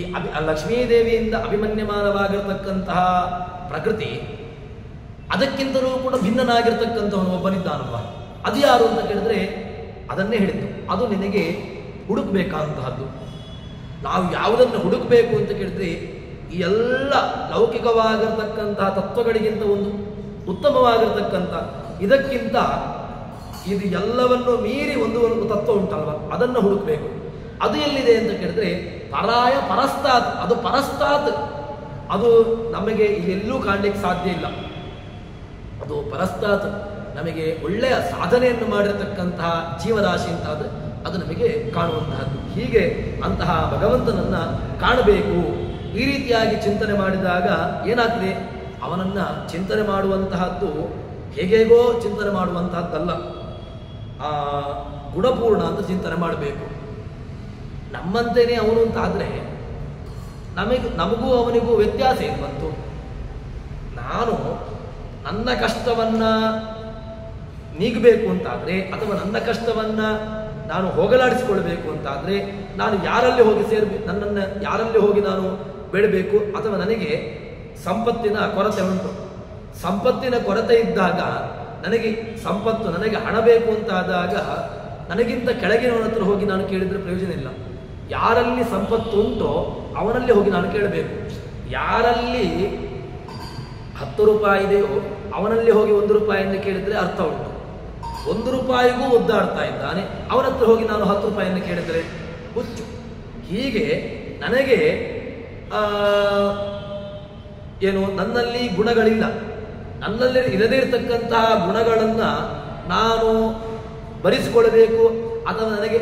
ಲಕ್ಷ್ಮೀದೇವಿಯಿಂದ ಅಭಿಮನ್ಯಮಾನವಾಗಿರ್ತಕ್ಕಂತಹ ಪ್ರಕೃತಿ ಅದಕ್ಕಿಂತಲೂ ಕೂಡ ಭಿನ್ನನಾಗಿರ್ತಕ್ಕಂಥವನು ಒಬ್ಬನಿದ್ದಾನಲ್ವ, ಅದು ಯಾರು ಅಂತ ಕೇಳಿದ್ರೆ ಅದನ್ನೇ ಹೇಳಿದ್ದು. ಅದು ನಿನಗೆ ಹುಡುಕಬೇಕಾದಂತಹದ್ದು. ನಾವು ಯಾವುದನ್ನು ಹುಡುಕಬೇಕು ಅಂತ ಕೇಳಿದ್ರೆ ಈ ಎಲ್ಲ ಲೌಕಿಕವಾಗಿರ್ತಕ್ಕಂತಹ ತತ್ವಗಳಿಗಿಂತ ಒಂದು ಉತ್ತಮವಾಗಿರ್ತಕ್ಕಂಥ, ಇದಕ್ಕಿಂತ ಇದು ಎಲ್ಲವನ್ನು ಮೀರಿ ಒಂದು ತತ್ವ ಉಂಟಲ್ವ, ಅದನ್ನು ಹುಡುಕಬೇಕು. ಅದು ಎಲ್ಲಿದೆ ಅಂತ ಕೇಳಿದ್ರೆ ಪರಾಯ ಪರಸ್ತಾತ್, ಅದು ಪರಸ್ತಾತ್, ಅದು ನಮಗೆ ಇಲ್ಲೆಲ್ಲೂ ಕಾಣಲಿಕ್ಕೆ ಸಾಧ್ಯ ಇಲ್ಲ. ಅದು ಪರಸ್ತಾತ್, ನಮಗೆ ಒಳ್ಳೆಯ ಸಾಧನೆಯನ್ನು ಮಾಡಿರತಕ್ಕಂತಹ ಜೀವರಾಶಿ ಅಂತಾದರೆ ಅದು ನಮಗೆ ಕಾಣುವಂತಹದ್ದು. ಹೀಗೆ ಅಂತಹ ಭಗವಂತನನ್ನು ಕಾಣಬೇಕು. ಈ ರೀತಿಯಾಗಿ ಚಿಂತನೆ ಮಾಡಿದಾಗ ಏನಾಗ್ತದೆ, ಅವನನ್ನು ಚಿಂತನೆ ಮಾಡುವಂತಹದ್ದು ಹೇಗೇಗೋ ಚಿಂತನೆ ಮಾಡುವಂತಹದ್ದಲ್ಲ, ಗುಣಪೂರ್ಣ ಅಂತ ಚಿಂತನೆ ಮಾಡಬೇಕು. ನಮ್ಮಂತೆಯೇ ಅವನು ಅಂತಾದರೆ ನಮಗೂ ಅವನಿಗೂ ವ್ಯತ್ಯಾಸ ಏನು ಬಂತು? ನಾನು ನನ್ನ ಕಷ್ಟವನ್ನು ನೀಗಬೇಕು ಅಂತಾದರೆ, ಅಥವಾ ನನ್ನ ಕಷ್ಟವನ್ನು ನಾನು ಹೋಗಲಾಡಿಸಿಕೊಳ್ಬೇಕು ಅಂತಾದರೆ ನಾನು ಯಾರಲ್ಲಿ ಹೋಗಿ ಸೇರಬೇಕು, ನನ್ನನ್ನು ಯಾರಲ್ಲಿ ಹೋಗಿ ನಾನು ಬೇಡಬೇಕು? ಅಥವಾ ನನಗೆ ಸಂಪತ್ತಿನ ಕೊರತೆ ಉಂಟು, ಸಂಪತ್ತಿನ ಕೊರತೆ ಇದ್ದಾಗ ನನಗೆ ಸಂಪತ್ತು, ನನಗೆ ಹಣ ಬೇಕು ಅಂತಾದಾಗ ನನಗಿಂತ ಕೆಳಗಿನವನ ಹತ್ರ ಹೋಗಿ ನಾನು ಕೇಳಿದರೆ ಪ್ರಯೋಜನ ಇಲ್ಲ. ಯಾರಲ್ಲಿ ಸಂಪತ್ತು ಉಂಟೋ ಅವನಲ್ಲಿ ಹೋಗಿ ನಾನು ಕೇಳಬೇಕು. ಯಾರಲ್ಲಿ 10 ರೂಪಾಯಿ ಇದೆಯೋ ಅವನಲ್ಲಿ ಹೋಗಿ 1 ರೂಪಾಯಿಯನ್ನು ಕೇಳಿದರೆ ಅರ್ಥ ಉಂಟು. 1 ರೂಪಾಯಿಗೂ ಒದ್ದಾಡ್ತಾ ಇದ್ದಾನೆ, ಅವನ ಹತ್ರ ಹೋಗಿ ನಾನು 10 ರೂಪಾಯಿಯನ್ನು ಕೇಳಿದರೆ ಹುಚ್ಚು. ಹೀಗೆ ನನಗೆ ಏನು, ನನ್ನಲ್ಲಿ ಗುಣಗಳಿಲ್ಲ, ನನ್ನಲ್ಲಿ ಇರದೇ ಇರತಕ್ಕಂತಹ ಗುಣಗಳನ್ನು ನಾನು ಭರಿಸಿಕೊಳ್ಳಬೇಕು, ಅಥವಾ ನನಗೆ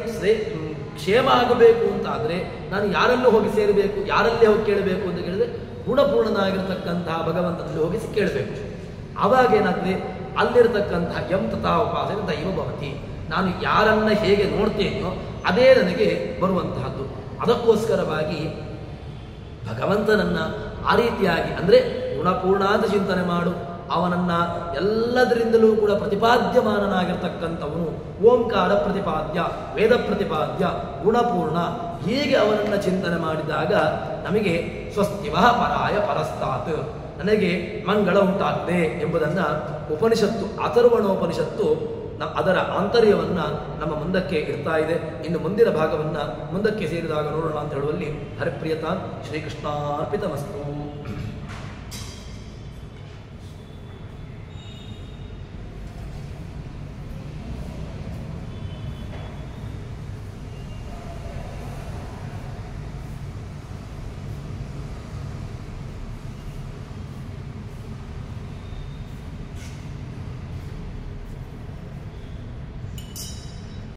ಕ್ಷೇಮ ಆಗಬೇಕು ಅಂತಾದರೆ ನಾನು ಯಾರಲ್ಲೂ ಹೋಗಿ ಸೇರಬೇಕು, ಯಾರಲ್ಲೇ ಹೋಗಿ ಕೇಳಬೇಕು ಅಂತ ಕೇಳಿದ್ರೆ ಗುಣಪೂರ್ಣನಾಗಿರ್ತಕ್ಕಂತಹ ಭಗವಂತನಲ್ಲಿ ಹೋಗಿ ಕೇಳಬೇಕು. ಆವಾಗ ಏನಾಗ್ತದೆ, ಅಲ್ಲಿರತಕ್ಕಂತಹ ಯಂ ತಥಾ ಉಪಾಸನೆ ದೈವ ಭವತಿ, ನಾನು ಯಾರನ್ನ ಹೇಗೆ ನೋಡ್ತೇನೋ ಅದೇ ನನಗೆ ಬರುವಂತಹದ್ದು. ಅದಕ್ಕೋಸ್ಕರವಾಗಿ ಭಗವಂತನನ್ನು ಆ ರೀತಿಯಾಗಿ ಅಂದರೆ ಗುಣಪೂರ್ಣ ಅಂತ ಚಿಂತನೆ ಮಾಡು. ಅವನನ್ನು ಎಲ್ಲದರಿಂದಲೂ ಕೂಡ ಪ್ರತಿಪಾದ್ಯಮಾನನಾಗಿರ್ತಕ್ಕಂಥವನು, ಓಂಕಾರ ಪ್ರತಿಪಾದ್ಯ, ವೇದ ಪ್ರತಿಪಾದ್ಯ, ಗುಣಪೂರ್ಣ. ಹೀಗೆ ಅವನನ್ನು ಚಿಂತನೆ ಮಾಡಿದಾಗ ನಮಗೆ ಸ್ವಸ್ತಿವಃ ಪರಾಯ ಪರಸ್ತಾತ್, ನನಗೆ ಮಂಗಳ ಉಂಟಾಗ್ತದೆ ಎಂಬುದನ್ನು ಉಪನಿಷತ್ತು, ಅಥರ್ವಣೋಪನಿಷತ್ತು ಅದರ ಆಂತರ್ಯವನ್ನು ನಮ್ಮ ಮುಂದಕ್ಕೆ ಇರ್ತಾ ಇದೆ. ಇನ್ನು ಮುಂದಿನ ಭಾಗವನ್ನು ಮುಂದಕ್ಕೆ ಸೇರಿದಾಗ ನೋಡೋಣ ಅಂತ ಹೇಳುವಲ್ಲಿ ಹರಿಪ್ರಿಯತಾ ಶ್ರೀಕೃಷ್ಣಾರ್ಪಿತಮಸ್ತು.